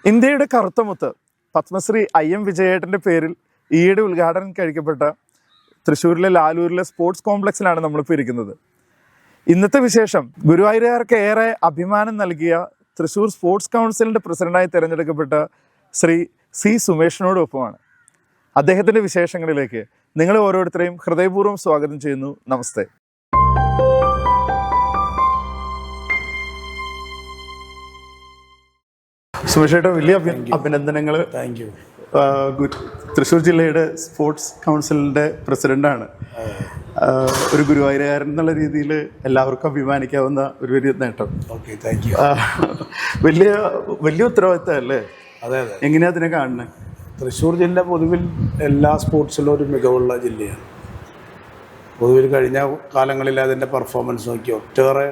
ഇന്ത്യയുടെ കറുത്തമുത്ത് പത്മശ്രീ IM വിജയേട്ടൻ്റെ പേരിൽ ഈയിടെ ഉദ്ഘാടനം കഴിക്കപ്പെട്ട തൃശ്ശൂരിലെ ലാലൂരിലെ സ്പോർട്സ് കോംപ്ലക്സിലാണ് നമ്മളിപ്പോൾ ഇരിക്കുന്നത്. ഇന്നത്തെ വിശേഷം ഗുരുവായൂരുകാർക്ക് ഏറെ അഭിമാനം നൽകിയ തൃശ്ശൂർ സ്പോർട്സ് കൗൺസിലിൻ്റെ പ്രസിഡന്റായി തിരഞ്ഞെടുക്കപ്പെട്ട ശ്രീ C. സുമേഷിനോടൊപ്പമാണ്. അദ്ദേഹത്തിൻ്റെ വിശേഷങ്ങളിലേക്ക് നിങ്ങൾ ഓരോരുത്തരെയും ഹൃദയപൂർവ്വം സ്വാഗതം ചെയ്യുന്നു. നമസ്തേ. സുമേഷേട്ട, വലിയ അഭിനന്ദനങ്ങൾ. Thank you. തൃശ്ശൂർ ജില്ലയുടെ സ്പോർട്സ് കൗൺസിലിൻ്റെ പ്രസിഡൻ്റാണ്. ഒരു ഗുരുവായൂരുകാരൻ എന്നുള്ള രീതിയിൽ എല്ലാവർക്കും അഭിമാനിക്കാവുന്ന ഒരു വലിയ നേട്ടം. Okay, thank you. വലിയ ഉത്തരവാദിത്തം അല്ലേ? അതെ അതെ. എങ്ങനെയാ അതിനെ കാണുന്നത്? തൃശ്ശൂർ ജില്ല പൊതുവിൽ എല്ലാ സ്പോർട്സിലും ഒരു മികവുള്ള ജില്ലയാണ്. പൊതുവിൽ കഴിഞ്ഞ കാലങ്ങളിൽ അതിൻ്റെ പെർഫോമൻസ് നോക്കി ഒട്ടേറെ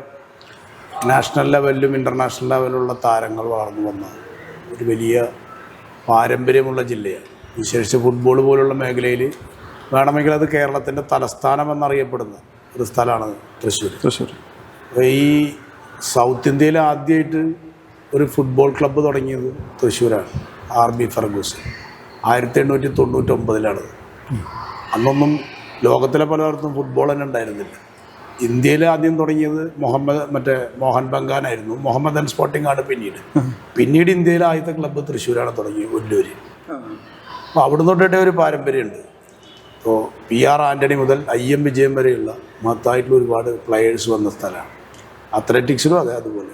നാഷണൽ ലെവലിലും ഇൻ്റർനാഷണൽ ലെവലിലുള്ള താരങ്ങൾ വളർന്നു വന്ന ഒരു വലിയ പാരമ്പര്യമുള്ള ജില്ലയാണ്. വിശേഷിച്ച് ഫുട്ബോൾ പോലുള്ള മേഖലയിൽ വേണമെങ്കിൽ അത് കേരളത്തിൻ്റെ തലസ്ഥാനം എന്നറിയപ്പെടുന്ന ഒരു സ്ഥലമാണ് തൃശ്ശൂർ. ഈ സൗത്ത് ഇന്ത്യയിൽ ആദ്യമായിട്ട് ഒരു ഫുട്ബോൾ ക്ലബ്ബ് തുടങ്ങിയത് തൃശ്ശൂരാണ്. RB ഫെർഗൂസൺ 1899 അന്നൊന്നും ലോകത്തിലെ പലയിടത്തും ഫുട്ബോൾ തന്നെ ഉണ്ടായിരുന്നില്ല. ഇന്ത്യയിൽ ആദ്യം തുടങ്ങിയത് മോഹൻ ബഗാനായിരുന്നു. മുഹമ്മദൻ സ്പോർട്ടിംഗ് ആണ് പിന്നീട് ഇന്ത്യയിലെ ആദ്യത്തെ ക്ലബ്ബ് തൃശ്ശൂരാണ് തുടങ്ങിയത്, ഒല്ലൂര്. അപ്പോൾ അവിടെ തൊട്ടിട്ടേ ഒരു പാരമ്പര്യമുണ്ട്. ഇപ്പോൾ PR ആൻ്റണി മുതൽ IM വിജയം വരെയുള്ള മഹത്തായിട്ടുള്ള ഒരുപാട് പ്ലെയേഴ്സ് വന്ന സ്ഥലമാണ്. അത്ലറ്റിക്സിലും അതുപോലെ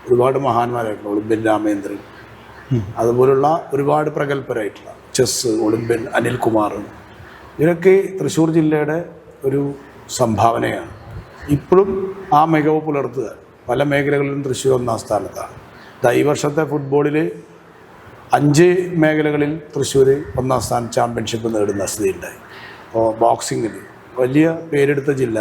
ഒരുപാട് മഹാന്മാരായിട്ടുള്ള ഒളിമ്പ്യൻ രാമേന്ദ്രൻ, അതുപോലുള്ള ഒരുപാട് പ്രഗത്ഭരായിട്ടുള്ള ചെസ് ഒളിമ്പ്യൻ അനിൽകുമാർ, ഇവരൊക്കെ തൃശ്ശൂർ ജില്ലയുടെ ഒരു സംഭാവനയാണ്. ഇപ്പോഴും ആ മികവ് പുലർത്തുക. പല മേഖലകളിലും തൃശ്ശൂർ ഒന്നാം സ്ഥാനത്താണ്. ഈ വർഷത്തെ ഫുട്ബോളിൽ 5 മേഖലകളിൽ തൃശ്ശൂർ ഒന്നാം സ്ഥാനം ചാമ്പ്യൻഷിപ്പ് നേടുന്ന സ്ഥിതിയുണ്ടായി. അപ്പോൾ ബോക്സിങ്ങിൽ വലിയ പേരെടുത്ത ജില്ല.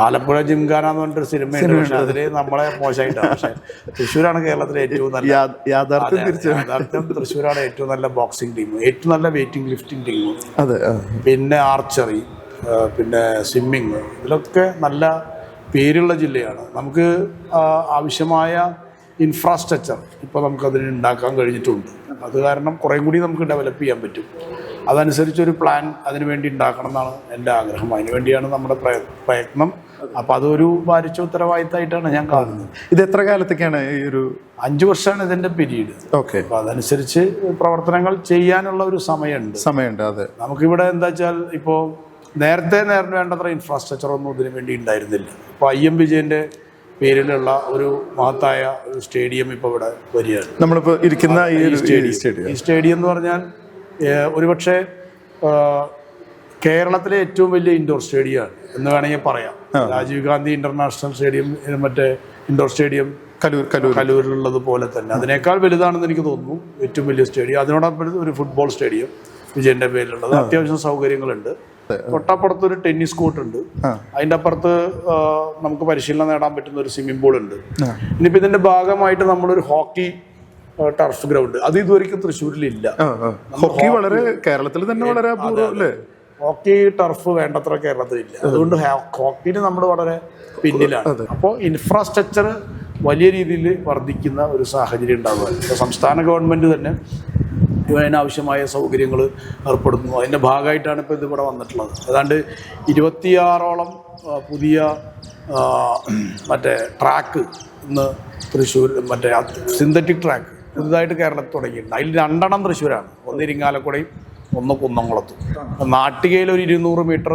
ആലപ്പുഴ ജിംഖാന എന്ന് പറഞ്ഞിട്ടൊരു സിനിമയുണ്ട്, പക്ഷേ അതിൽ നമ്മളെ മോശമായിട്ടാണ്. പക്ഷേ തൃശ്ശൂരാണ് കേരളത്തിലെ ഏറ്റവും നല്ല യാഥാർത്ഥ്യം. തൃശ്ശൂരാണ് ഏറ്റവും നല്ല ബോക്സിംഗ് ടീം, ഏറ്റവും നല്ല വെയിറ്റിംഗ് ലിഫ്റ്റിംഗ് ടീം, പിന്നെ ആർച്ചറി, പിന്നെ സ്വിമ്മിങ്, ഇതിലൊക്കെ നല്ല പേരുള്ള ജില്ലയാണ്. നമുക്ക് ആവശ്യമായ ഇൻഫ്രാസ്ട്രക്ചർ ഇപ്പോൾ നമുക്കതിന് ഉണ്ടാക്കാൻ കഴിഞ്ഞിട്ടുണ്ട്. അത് കാരണം കുറേ കൂടി നമുക്ക് ഡെവലപ്പ് ചെയ്യാൻ പറ്റും. അതനുസരിച്ചൊരു പ്ലാൻ അതിനു വേണ്ടി ഉണ്ടാക്കണം എന്നാണ് എൻ്റെ ആഗ്രഹം. അതിനുവേണ്ടിയാണ് നമ്മുടെ പ്രയത്നം. അപ്പോൾ അതൊരു ഭാരിച്ച ഉത്തരവാദിത്തമായിട്ടാണ് ഞാൻ കാണുന്നത്. ഇത് എത്ര കാലത്തേക്കാണ് ഈ ഒരു 5 വർഷമാണ് ഇതിൻ്റെ പീരീഡ്. ഓക്കെ. അപ്പോൾ അതനുസരിച്ച് പ്രവർത്തനങ്ങൾ ചെയ്യാനുള്ള ഒരു സമയമുണ്ട്. അതെ. നമുക്കിവിടെ എന്താ വെച്ചാൽ ഇപ്പോൾ നേരത്തെ വേണ്ടത്ര ഇൻഫ്രാസ്ട്രക്ചറൊന്നും ഇതിനു വേണ്ടി ഉണ്ടായിരുന്നില്ല. ഇപ്പോൾ IM വിജയൻ്റെ പേരിലുള്ള ഒരു മഹത്തായ ഒരു സ്റ്റേഡിയം ഇപ്പോൾ ഇവിടെ വരികയാണ്. നമ്മളിപ്പോൾ ഇരിക്കുന്ന ഈ സ്റ്റേഡിയം എന്ന് പറഞ്ഞാൽ ഒരുപക്ഷെ കേരളത്തിലെ ഏറ്റവും വലിയ ഇൻഡോർ സ്റ്റേഡിയമാണ് എന്ന് വേണമെങ്കിൽ പറയാം. Rajiv Gandhi international stadium, indoor stadium കലൂരിലുള്ളത് പോലെ തന്നെ അതിനേക്കാൾ വലുതാണെന്ന് എനിക്ക് തോന്നുന്നു ഏറ്റവും വലിയ സ്റ്റേഡിയം. അതിനോടൊപ്പം ഒരു ഫുട്ബോൾ സ്റ്റേഡിയം വിജയന്റെ പേരിലുള്ളത്. അത്യാവശ്യം സൗകര്യങ്ങളുണ്ട്. തൊട്ടപ്പുറത്ത് ഒരു ടെന്നീസ് കോർട്ട് ഉണ്ട്. അതിൻ്റെ അപ്പുറത്ത് നമുക്ക് പരിശീലനം നേടാൻ പറ്റുന്ന ഒരു സ്വിമ്മിംഗ് പൂൾ ഉണ്ട്. ഇനിയിപ്പോൾ ഇതിന്റെ ഭാഗമായിട്ട് നമ്മളൊരു ഹോക്കി ടർഫ് ഗ്രൗണ്ട്, അത് ഇതുവരെയ്ക്കും തൃശ്ശൂരിലില്ല. ഹോക്കി വളരെ കേരളത്തിൽ തന്നെ വളരെ അപൂർവം. ഹോക്കി ടർഫ് വേണ്ടത്ര കേരളത്തിലില്ല. അതുകൊണ്ട് ഹോക്കിന് നമ്മൾ വളരെ പിന്നിലാണ്. അപ്പോൾ ഇൻഫ്രാസ്ട്രക്ചർ വലിയ രീതിയിൽ വർദ്ധിക്കുന്ന ഒരു സാഹചര്യം ഉണ്ടാകുക. ഇപ്പോൾ സംസ്ഥാന ഗവൺമെൻറ് തന്നെ അതിനാവശ്യമായ സൗകര്യങ്ങൾ ഏർപ്പെടുന്നു. അതിൻ്റെ ഭാഗമായിട്ടാണ് ഇപ്പോൾ ഇതിവിടെ വന്നിട്ടുള്ളത്. ഏതാണ്ട് 26ഓളം പുതിയ ട്രാക്ക് ഇന്ന് തൃശ്ശൂർ സിന്തറ്റിക് ട്രാക്ക് പുതുതായിട്ട് കേരളത്തിൽ തുടങ്ങിയിട്ടുണ്ട്. അതിൽ 2 തൃശ്ശൂരാണ്. ഒന്ന് ഇരിങ്ങാലക്കുടയും ഒന്ന് കുന്നംകുളത്തും. നാട്ടികയിൽ ഒരു 200 മീറ്റർ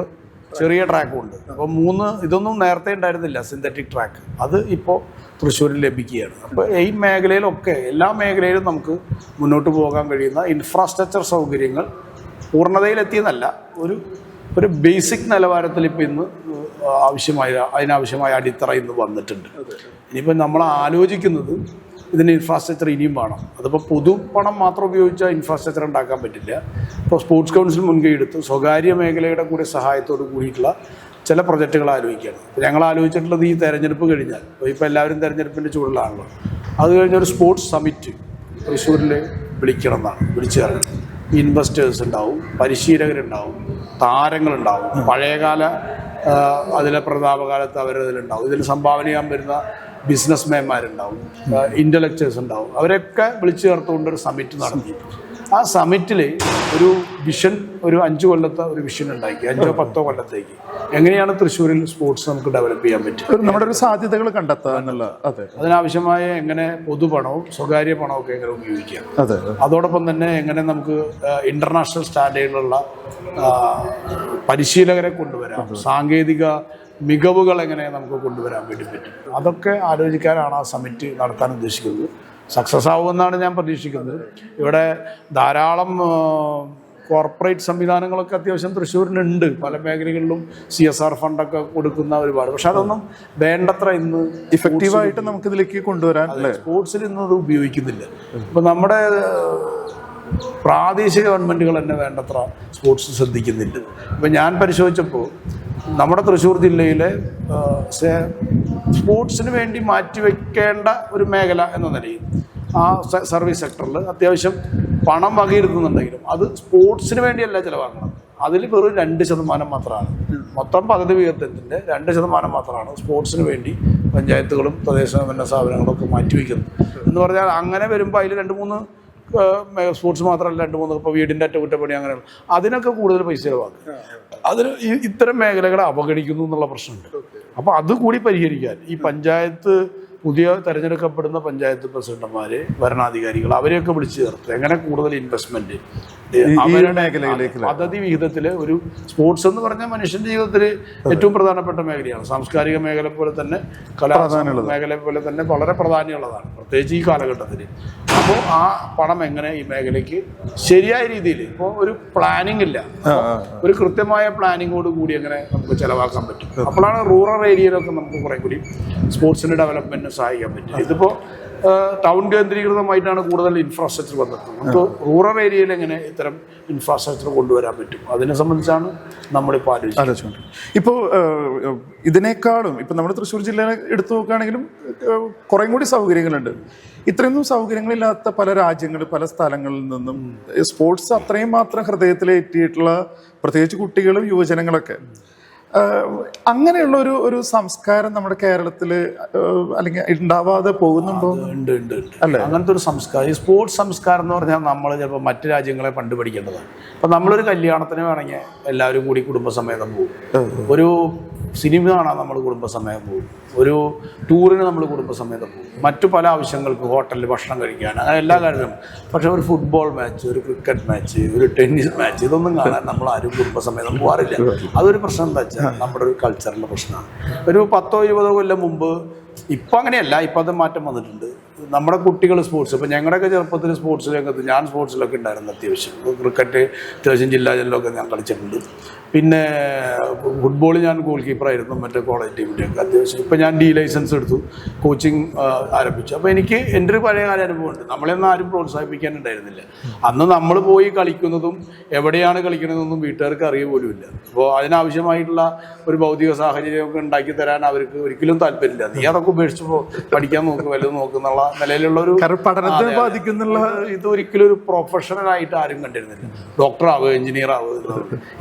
ചെറിയ ട്രാക്കും ഉണ്ട്. അപ്പോൾ 3 ഇതൊന്നും നേരത്തെ ഉണ്ടായിരുന്നില്ല സിന്തറ്റിക് ട്രാക്ക്. അത് ഇപ്പോൾ തൃശ്ശൂരിൽ ലഭിക്കുകയാണ്. അപ്പോൾ ഈ മേഖലയിലൊക്കെ എല്ലാ മേഖലയിലും നമുക്ക് മുന്നോട്ട് പോകാൻ കഴിയുന്ന ഇൻഫ്രാസ്ട്രക്ചർ സൗകര്യങ്ങൾ പൂർണ്ണതയിലെത്തിയെന്നല്ല, ഒരു ബേസിക് നിലവാരത്തിൽ ഇപ്പോൾ ഇന്ന് അതിനാവശ്യമായ അടിത്തറ ഇന്ന് വന്നിട്ടുണ്ട്. ഇനിയിപ്പോൾ നമ്മൾ ആലോചിക്കുന്നത് ഇതിന് ഇൻഫ്രാസ്ട്രക്ചർ ഇനിയും വേണം. അതിപ്പോൾ പൊതു പണം മാത്രം ഉപയോഗിച്ചാൽ ഇൻഫ്രാസ്ട്രക്ചർ ഉണ്ടാക്കാൻ പറ്റില്ല. ഇപ്പോൾ സ്പോർട്സ് കൗൺസിൽ മുൻകൈ എടുത്ത് സ്വകാര്യ മേഖലയുടെ കൂടി സഹായത്തോട് കൂടിയിട്ടുള്ള ചില പ്രൊജക്റ്റുകൾ ആലോചിക്കുകയാണ്. ഞങ്ങൾ ആലോചിച്ചിട്ടുള്ളത് ഈ തെരഞ്ഞെടുപ്പ് കഴിഞ്ഞാൽ, ഇപ്പോൾ എല്ലാവരും തെരഞ്ഞെടുപ്പിൻ്റെ ചൂടിലാണല്ലോ, അത് കഴിഞ്ഞൊരു സ്പോർട്സ് സമിറ്റ് തൃശ്ശൂരിൽ വിളിക്കണം എന്നാണ്. വിളിച്ചു തരണം. ഇൻവെസ്റ്റേഴ്സ് ഉണ്ടാവും, പരിശീലകരുണ്ടാവും, താരങ്ങളുണ്ടാവും, പഴയകാല അതിലെ പ്രതാപകാലത്ത് അവരതിലുണ്ടാവും. ഇതിൽ സംഭാവന ചെയ്യാൻ വരുന്ന ബിസിനസ്മാൻമാരുണ്ടാവും, ഇൻ്റലക്ച്വൽസ് ഉണ്ടാവും. അവരൊക്കെ വിളിച്ചു ചേർത്തുകൊണ്ട് ഒരു സമ്മിറ്റ് നടത്തി. ആ സമ്മിറ്റിൽ ഒരു വിഷൻ, ഒരു 5 കൊല്ലത്തെ ഒരു വിഷൻ ഉണ്ടാക്കി. 5-10 കൊല്ലത്തേക്ക് എങ്ങനെയാണ് തൃശ്ശൂരിൽ സ്പോർട്സ് നമുക്ക് ഡെവലപ്പ് ചെയ്യാൻ പറ്റും, നമ്മുടെ ഒരു സാധ്യതകൾ കണ്ടെത്തുക എന്നുള്ള. അതെ, അതിനാവശ്യമായ എങ്ങനെ പൊതുപണവും സ്വകാര്യ പണവും ഒക്കെ എങ്ങനെ ഉപയോഗിക്കാം, അതെ, അതോടൊപ്പം തന്നെ എങ്ങനെ നമുക്ക് ഇന്റർനാഷണൽ സ്റ്റാൻഡേർഡിലുള്ള പരിശീലകരെ കൊണ്ടുവരാം, സാങ്കേതിക മികവുകൾ എങ്ങനെ നമുക്ക് കൊണ്ടുവരാൻ വേണ്ടി പറ്റും, അതൊക്കെ ആലോചിക്കാനാണ് ആ സമ്മിറ്റ് നടത്താൻ ഉദ്ദേശിക്കുന്നത്. സക്സസ് ആവുമെന്നാണ് ഞാൻ പ്രതീക്ഷിക്കുന്നത്. ഇവിടെ ധാരാളം കോർപ്പറേറ്റ് സംവിധാനങ്ങളൊക്കെ അത്യാവശ്യം തൃശ്ശൂരിനുണ്ട്. പല മേഖലകളിലും CSR ഫണ്ടൊക്കെ കൊടുക്കുന്ന ഒരുപാട്. പക്ഷെ അതൊന്നും വേണ്ടത്ര ഇന്ന് ഇഫക്റ്റീവായിട്ട് നമുക്കിതിലേക്ക് കൊണ്ടുവരാൻ സ്പോർട്സിൽ ഇന്ന് അത് ഉപയോഗിക്കുന്നില്ല. ഇപ്പം നമ്മുടെ പ്രാദേശിക ഗവൺമെൻറ്റുകൾ തന്നെ വേണ്ടത്ര സ്പോർട്സ് ശ്രദ്ധിക്കുന്നില്ല. ഇപ്പം ഞാൻ പരിശോധിച്ചപ്പോൾ നമ്മുടെ തൃശ്ശൂർ ജില്ലയിലെ സ്പോർട്സിന് വേണ്ടി മാറ്റിവെക്കേണ്ട ഒരു മേഖല എന്ന നിലയിൽ ആ സർവീസ് സെക്ടറിൽ അത്യാവശ്യം പണം വകയിരുത്തുന്നുണ്ടെങ്കിലും അത് സ്പോർട്സിന് വേണ്ടിയല്ല ചിലവാക്കുന്നത്. അതിൽ വെറും 2% മാത്രമാണ്. മൊത്തം പദ്ധതി വിഹിതത്തിൻ്റെ 2% മാത്രമാണ് സ്പോർട്സിന് വേണ്ടി പഞ്ചായത്തുകളും തദ്ദേശ സ്വയംഭരണ സ്ഥാപനങ്ങളൊക്കെ മാറ്റിവെക്കുന്നത്. എന്ന് പറഞ്ഞാൽ അങ്ങനെ വരുമ്പോൾ അതിൽ 2-3 സ്പോർട്സ് മാത്രമല്ല, 2-3 ഇപ്പോൾ വീടിൻ്റെ അറ്റകുറ്റപ്പണി അങ്ങനെയുള്ള അതിനൊക്കെ കൂടുതൽ പൈസ ചിലവാക്കും. അതിന് ഇത്തരം മേഖലകളെ അവഗണിക്കുന്നു എന്നുള്ള പ്രശ്നമുണ്ട്. അപ്പോൾ അതുകൂടി പരിഹരിക്കാൻ ഈ പഞ്ചായത്ത്, പുതിയ തിരഞ്ഞെടുക്കപ്പെടുന്ന പഞ്ചായത്ത് പ്രസിഡന്റുമാർ, ഭരണാധികാരികൾ അവരെയൊക്കെ വിളിച്ചു ചേർത്ത് എങ്ങനെ കൂടുതൽ ഇൻവെസ്റ്റ്മെന്റ് മേഖലയിലേക്ക് പദ്ധതി വിഹിതത്തിൽ ഒരു സ്പോർട്സ് എന്ന് പറഞ്ഞാൽ മനുഷ്യന്റെ ജീവിതത്തിൽ ഏറ്റവും പ്രധാനപ്പെട്ട മേഖലയാണ്. സാംസ്കാരിക മേഖല പോലെ തന്നെ കലാ മേഖല പോലെ തന്നെ വളരെ പ്രാധാന്യമുള്ളതാണ്, പ്രത്യേകിച്ച് ഈ കാലഘട്ടത്തിൽ. അപ്പോൾ ആ പണം എങ്ങനെ ഈ മേഖലയ്ക്ക് ശരിയായ രീതിയിൽ, ഇപ്പോൾ ഒരു പ്ലാനിങ് ഇല്ല, ഒരു കൃത്യമായ പ്ലാനിങ്ങോട് കൂടി എങ്ങനെ നമുക്ക് ചിലവാക്കാൻ പറ്റും. അപ്പോഴാണ് റൂറൽ ഏരിയയിലൊക്കെ നമുക്ക് കുറെ കൂടി സ്പോർട്സിന്റെ ഡെവലപ്മെന്റിന് സഹായിക്കാൻ പറ്റും. ഇതിപ്പോൾ ടൗൺ കേന്ദ്രീകൃതമായിട്ടാണ് കൂടുതൽ ഇൻഫ്രാസ്ട്രക്ചർ വന്നത്. നമുക്ക് റൂറൽ ഏരിയയിൽ എങ്ങനെ ഇത്തരം ഇൻഫ്രാസ്ട്രക്ചർ കൊണ്ടുവരാൻ പറ്റും, അതിനെ സംബന്ധിച്ചാണ് നമ്മളിപ്പോൾ ആലോചിച്ചുകൊണ്ട്. ഇപ്പോൾ ഇതിനേക്കാളും ഇപ്പം നമ്മുടെ തൃശ്ശൂർ ജില്ല എടുത്തു നോക്കുകയാണെങ്കിലും കുറേ കൂടി സൗകര്യങ്ങളുണ്ട്. ഇത്രയൊന്നും സൗകര്യങ്ങളില്ലാത്ത പല രാജ്യങ്ങൾ, പല സ്ഥലങ്ങളിൽ നിന്നും സ്പോർട്സ് അത്രയും മാത്രം ഹൃദയത്തിലേറ്റിയിട്ടുള്ള പ്രത്യേകിച്ച് കുട്ടികളും യുവജനങ്ങളൊക്കെ, അങ്ങനെയുള്ള ഒരു സംസ്കാരം നമ്മുടെ കേരളത്തിൽ അല്ലെങ്കിൽ ഉണ്ടാവാതെ പോകുന്നുണ്ടോ? ഉണ്ട് അല്ലേ? അങ്ങനത്തെ ഒരു സംസ്കാരം, ഈ സ്പോർട്സ് സംസ്കാരം എന്ന് പറഞ്ഞാൽ നമ്മൾ ചിലപ്പോൾ മറ്റു രാജ്യങ്ങളെ പണ്ട് പഠിക്കേണ്ടതാണ്. അപ്പം നമ്മളൊരു കല്യാണത്തിന് വേണമെങ്കിൽ എല്ലാവരും കൂടി കുടുംബസമേതം പോകും, ഒരു സിനിമ കാണാൻ നമ്മൾ കുടുംബസമേതം പോകും, ഒരു ടൂറിന് നമ്മൾ കുടുംബസമേതം പോകും, മറ്റു പല ആവശ്യങ്ങൾക്ക് ഹോട്ടലിൽ ഭക്ഷണം കഴിക്കാൻ, അങ്ങനെ എല്ലാ കാര്യങ്ങളും. പക്ഷേ ഒരു ഫുട്ബോൾ മാച്ച്, ഒരു ക്രിക്കറ്റ് മാച്ച്, ഒരു ടെന്നീസ് മാച്ച്, ഇതൊന്നും കാണാൻ നമ്മൾ ആരും കുടുംബസമേതം പോകാറില്ല. അതൊരു പ്രശ്നം എന്താ വെച്ചാൽ നമ്മുടെ ഒരു കൾച്ചറിൻ്റെ പ്രശ്നമാണ്. ഒരു 10-20 കൊല്ലം മുമ്പ്, ഇപ്പം അങ്ങനെയല്ല, ഇപ്പം അത് മാറ്റം വന്നിട്ടുണ്ട്. നമ്മുടെ കുട്ടികൾ സ്പോർട്സ്, ഇപ്പോൾ ഞങ്ങളുടെയൊക്കെ ചെറുപ്പത്തിൽ സ്പോർട്സ് രംഗത്ത് ഞാൻ സ്പോർട്സിലൊക്കെ ഉണ്ടായിരുന്നു. അത്യാവശ്യം ക്രിക്കറ്റ് അത്യാവശ്യം ജില്ലകളിലൊക്കെ ഞാൻ കളിച്ചിട്ടുണ്ട്. പിന്നെ ഫുട്ബോൾ ഞാൻ ഗോൾ കീപ്പറായിരുന്നു മറ്റേ കോളേജ് ടീമിൻ്റെയൊക്കെ അത്യാവശ്യം. ഇപ്പം ഞാൻ D ലൈസൻസ് എടുത്തു, കോച്ചിങ് ആരംഭിച്ചു. അപ്പോൾ എനിക്ക് എൻ്റെ ഒരു പഴയകാല അനുഭവമുണ്ട്. നമ്മളെയൊന്നും ആരും പ്രോത്സാഹിപ്പിക്കാനുണ്ടായിരുന്നില്ല. അന്ന് നമ്മൾ പോയി കളിക്കുന്നതും എവിടെയാണ് കളിക്കുന്നതെന്നൊന്നും വീട്ടുകാർക്ക് അറിയ പോലുമില്ല. അപ്പോൾ അതിനാവശ്യമായിട്ടുള്ള ഒരു ഭൗതിക സാഹചര്യമൊക്കെ ഉണ്ടാക്കി തരാൻ അവർക്ക് ഒരിക്കലും താല്പര്യമില്ല. നീ അതൊക്കെ ഉപേക്ഷിച്ചപ്പോൾ പഠിക്കാൻ നോക്കും, വല്ലതും നോക്കുന്നുള്ള നിലയിലുള്ള ഒരു പഠനത്തെ ബാധിക്കുന്നുള്ള ഇത് ഒരിക്കലും ഒരു പ്രൊഫഷണലായിട്ട് ആരും കണ്ടിരുന്നില്ല. ഡോക്ടർ ആവുക, എഞ്ചിനീയർ ആവുക.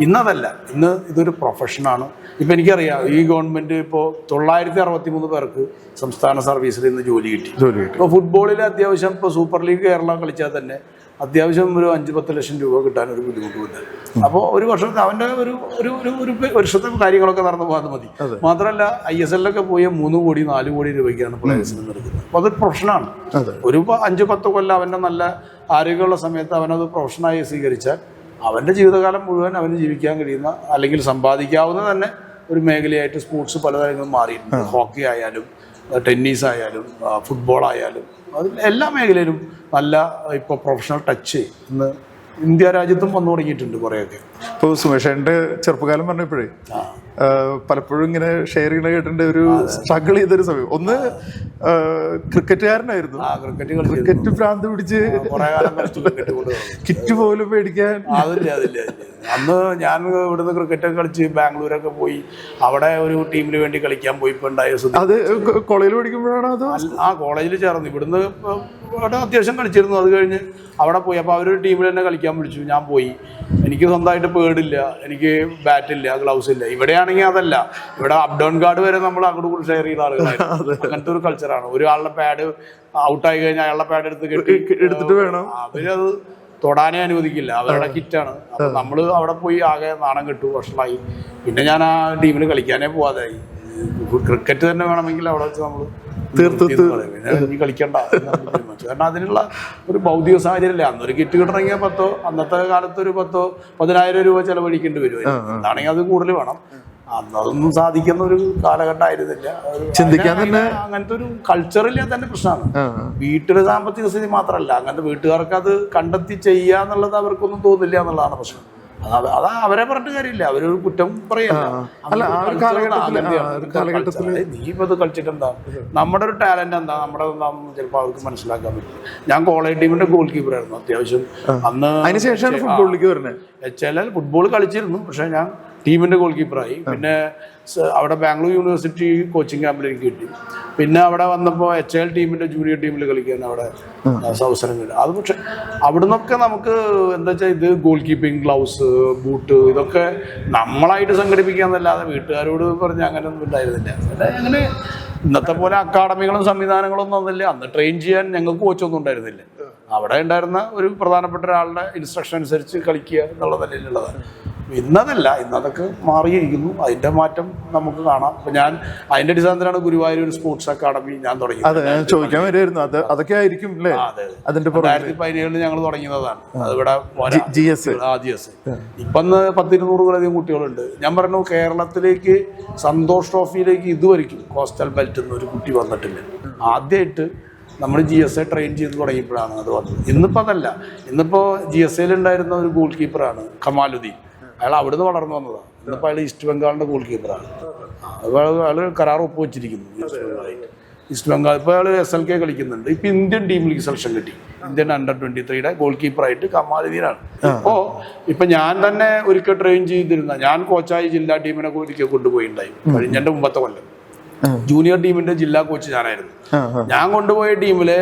ഇന്നതല്ല, ഇന്ന് ഇതൊരു പ്രൊഫഷനാണ്. ഇപ്പം എനിക്കറിയാം, ഈ ഗവൺമെൻറ് ഇപ്പോൾ 963 പേർക്ക് സംസ്ഥാന സർവീസിൽ ഇന്ന് ജോലി കിട്ടി. ഇപ്പോൾ ഫുട്ബോളിൽ അത്യാവശ്യം ഇപ്പോൾ സൂപ്പർ ലീഗ് കേരള കളിച്ചാൽ തന്നെ അത്യാവശ്യം ഒരു 5-10 ലക്ഷം രൂപ കിട്ടാൻ ഒരു ബുദ്ധിമുട്ടുമില്ല. അപ്പോൾ ഒരു വർഷത്തിൽ അവൻ്റെ ഒരു വർഷത്തെ കാര്യങ്ങളൊക്കെ നടന്നു പോകാൻ മതി. മാത്രമല്ല ISL പോയ 3 കോടി 4 കോടി രൂപയ്ക്കാണ് പ്ലേയേഴ്സിന് നൽകുന്നത്. അപ്പോൾ അതൊരു പ്രൊഫഷനാണ്. ഒരു 5-10 കൊല്ലം അവൻ്റെ നല്ല ആരോഗ്യമുള്ള സമയത്ത് അവനത് പ്രൊഫഷനായി സ്വീകരിച്ചാൽ അവൻ്റെ ജീവിതകാലം മുഴുവൻ അവന് ജീവിക്കാൻ കഴിയുന്ന, അല്ലെങ്കിൽ സമ്പാദിക്കാവുന്ന തന്നെ ഒരു മേഖലയായിട്ട് സ്പോർട്സ് പലതരങ്ങളും മാറിയിട്ടുണ്ട്. ഹോക്കി ആയാലും, ടെന്നീസ് ആയാലും, ഫുട്ബോൾ ആയാലും, അതിൽ എല്ലാ മേഖലയിലും നല്ല ഇപ്പോൾ പ്രൊഫഷണൽ ടച്ച് ഇന്ന് ഇന്ത്യ രാജ്യത്തും വന്നു തുടങ്ങിയിട്ടുണ്ട് കുറേയൊക്കെ. ഇപ്പോൾ സുമേഷേൻ്റെ ചെറുപ്പകാലം പറഞ്ഞപ്പോഴേ പലപ്പോഴും ഇങ്ങനെ ഷെയർ ചെയ്യണ കേട്ടിട്ടുണ്ട്, ഒരു സ്ട്രഗിൾ ചെയ്തൊരു സമയം. ഒന്ന് ക്രിക്കറ്റുകാരനായിരുന്നു, ക്രിക്കറ്റ് ഭ്രാന്ത് പിടിച്ച് കിറ്റ് പോലും മേടിക്കാൻ. അതില്ല അന്ന് ഞാൻ ഇവിടുന്ന് ക്രിക്കറ്റൊക്കെ കളിച്ച് ബാംഗ്ലൂരൊക്കെ പോയി അവിടെ ഒരു ടീമിന് വേണ്ടി കളിക്കാൻ പോയിപ്പോൾ ഉണ്ടായ അത് കോളേജിൽ പഠിക്കുമ്പോഴാണ് അത് ആ കോളേജിൽ ചേർന്നു. ഇവിടുന്ന് അവിടെ അത്യാവശ്യം കളിച്ചിരുന്നു. അത് കഴിഞ്ഞ് അവിടെ പോയി, അപ്പോൾ അവരൊരു ടീമിൽ തന്നെ കളിക്കാൻ വിളിച്ചു. ഞാൻ പോയി. എനിക്ക് സ്വന്തമായിട്ട് പേടില്ല, എനിക്ക് ബാറ്റില്ല, ഗ്ലൗസ് ഇല്ല. ഇവിടെയാണ് ഇവിടെയാണെങ്കിൽ അതല്ല, ഇവിടെ അപ് ഡൗൺ കാർഡ് വരെ നമ്മൾ അങ്ങോട്ട് കൂടി ഷെയർ ചെയ്ത ആളുകളായിരുന്നു. അങ്ങനത്തെ ഒരു കൾച്ചറാണ്. ഒരാളുടെ പാഡ് ഔട്ടായി കഴിഞ്ഞാൽ അയാളുടെ പാഡ് എടുത്തിട്ട് വേണം. അവരത് തൊടാനേ അനുവദിക്കില്ല, അവരുടെ കിറ്റാണ്. അപ്പൊ നമ്മൾ അവിടെ പോയി ആകെ നാണം കെട്ടു, വഷളായി. പിന്നെ ഞാൻ ആ ടീമിൽ കളിക്കാനേ പോവാതായി. ക്രിക്കറ്റ് തന്നെ വേണമെങ്കിൽ അവിടെ വെച്ച് നമ്മൾ പിന്നെ കളിക്കണ്ട കാരണം അതിനുള്ള ഒരു ഭൗതിക സാഹചര്യമില്ല. അന്നൊരു കിറ്റ് കിട്ടണമെങ്കിൽ അന്നത്തെ കാലത്ത് ഒരു 10,000 രൂപ ചെലവഴിക്കേണ്ടി വരും. എന്താണെങ്കിൽ അത് കൂടുതൽ വേണം. അതൊന്നും സാധിക്കുന്ന ഒരു കാലഘട്ടമായിരുന്നില്ല. ചിന്തിക്കാൻ തന്നെ അങ്ങനത്തെ ഒരു കൾച്ചറില്ല തന്നെ പ്രശ്നമാണ്. വീട്ടിലെ സാമ്പത്തിക സ്ഥിതി മാത്രമല്ല, അങ്ങനത്തെ വീട്ടുകാർക്ക് അത് കണ്ടെത്തി ചെയ്യുക എന്നുള്ളത് അവർക്കൊന്നും തോന്നില്ല എന്നുള്ളതാണ് പ്രശ്നം. അതാ അവരെ പറഞ്ഞിട്ട് കാര്യമില്ല, അവരൊരു കുറ്റം പറയല്ല. നീ ഇപ്പൊ ഇത് കളിച്ചിട്ടെന്താ, നമ്മുടെ ഒരു ടാലന്റ് എന്താ, നമ്മുടെ എന്താണെന്ന് ചിലപ്പോൾ അവർക്ക് മനസ്സിലാക്കാൻ പറ്റില്ല. ഞാൻ കോളേജ് ടീമിന്റെ ഗോൾ കീപ്പർ ആയിരുന്നു അത്യാവശ്യം. അന്ന് അതിനുശേഷം ഫുട്ബോളിലേക്ക് വരുന്നത്. ചില ഫുട്ബോൾ കളിച്ചിരുന്നു, പക്ഷെ ഞാൻ ടീമിന്റെ ഗോൾ കീപ്പറായി. പിന്നെ അവിടെ ബാംഗ്ലൂർ യൂണിവേഴ്സിറ്റി കോച്ചിങ് ക്യാമ്പിൽ എനിക്ക് കിട്ടി. പിന്നെ അവിടെ വന്നപ്പോൾ HL ടീമിന്റെ ജൂനിയർ ടീമിൽ കളിക്കാൻ അവിടെ അവസരം കിട്ടും. അത് പക്ഷെ അവിടെ നിന്നൊക്കെ നമുക്ക് എന്താ വെച്ചാൽ ഇത് ഗോൾ കീപ്പിംഗ്, ഗ്ലൗസ്, ബൂട്ട് ഇതൊക്കെ നമ്മളായിട്ട് സംഘടിപ്പിക്കാന്നല്ലാതെ വീട്ടുകാരോട് പറഞ്ഞ് അങ്ങനെ ഒന്നും ഉണ്ടായിരുന്നില്ല. അങ്ങനെ ഇന്നത്തെ പോലെ അക്കാഡമികളും സംവിധാനങ്ങളും ഒന്നും ഒന്നുമില്ല. അന്ന് ട്രെയിൻ ചെയ്യാൻ ഞങ്ങൾക്ക് കോച്ചൊന്നും ഉണ്ടായിരുന്നില്ല. അവിടെ ഉണ്ടായിരുന്ന ഒരു പ്രധാനപ്പെട്ട ഒരാളുടെ ഇൻസ്ട്രക്ഷൻ അനുസരിച്ച് കളിക്കുക എന്നുള്ളതല്ലേ ഉള്ളതാണ്. ഇന്നതല്ല, ഇന്നതൊക്കെ മാറിയിരിക്കുന്നു. അതിന്റെ മാറ്റം നമുക്ക് കാണാം. അപ്പൊ ഞാൻ അതിന്റെ അടിസ്ഥാനത്തിലാണ് ഗുരുവായൂർ സ്പോർട്സ് അക്കാഡമി ഞാൻ തുടങ്ങിയത്. ചോദിക്കാൻ വരുമായിരുന്നു, അതൊക്കെ ആയിരിക്കും അല്ലേ? അതിന്റെ 2017 ഞങ്ങൾ തുടങ്ങിയതാണ്. അതിവിടെ GS. ഇപ്പം 1,200 കുട്ടികളുണ്ട്. ഞാൻ പറഞ്ഞു, കേരളത്തിലേക്ക് സന്തോഷ് ട്രോഫിയിലേക്ക് ഇതുവരെയ്ക്കും കോസ്റ്റൽ ബെൽറ്റ് എന്നൊരു കുട്ടി വന്നിട്ടില്ല. ആദ്യമായിട്ട് നമ്മൾ GSA ട്രെയിൻ ചെയ്ത് തുടങ്ങിയപ്പോഴാണ് അത് വന്നത്. ഇന്നിപ്പോൾ അതല്ല, ഇന്നിപ്പോൾ GSAയിൽ ഉണ്ടായിരുന്ന ഒരു ഗോൾ കീപ്പറാണ് കമാലുദ്ദീൻ. അയാൾ അവിടുന്ന് വളർന്നു വന്നതാണ്. ഇന്നിപ്പോൾ അയാൾ ഈസ്റ്റ് ബംഗാളിൻ്റെ ഗോൾ കീപ്പറാണ്. അയാൾ കരാർ ഒപ്പുവെച്ചിരിക്കുന്നു ഈസ്റ്റ് ബംഗാൾ. ഇപ്പോൾ അയാൾ SLK കളിക്കുന്നുണ്ട്. ഇപ്പോൾ ഇന്ത്യൻ ടീമിലേക്ക് സെലക്ഷൻ കിട്ടി. ഇന്ത്യൻ Under-23 ഗോൾ കീപ്പറായിട്ട് കമാലുദ്ദീനാണ്. അപ്പോൾ ഇപ്പം ഞാൻ തന്നെ ഒരിക്കൽ ട്രെയിൻ ചെയ്തിരുന്ന, ഞാൻ കോച്ചായി ജില്ലാ ടീമിനെ ഒരിക്കൽ കൊണ്ടുപോയിണ്ടായി കഴിഞ്ഞ മുമ്പത്തെ കൊല്ലം. ജൂനിയർ ടീമിന്റെ ജില്ലാ കോച്ച് ഞാനായിരുന്നു. ഞാൻ കൊണ്ടുപോയ ടീമിലെ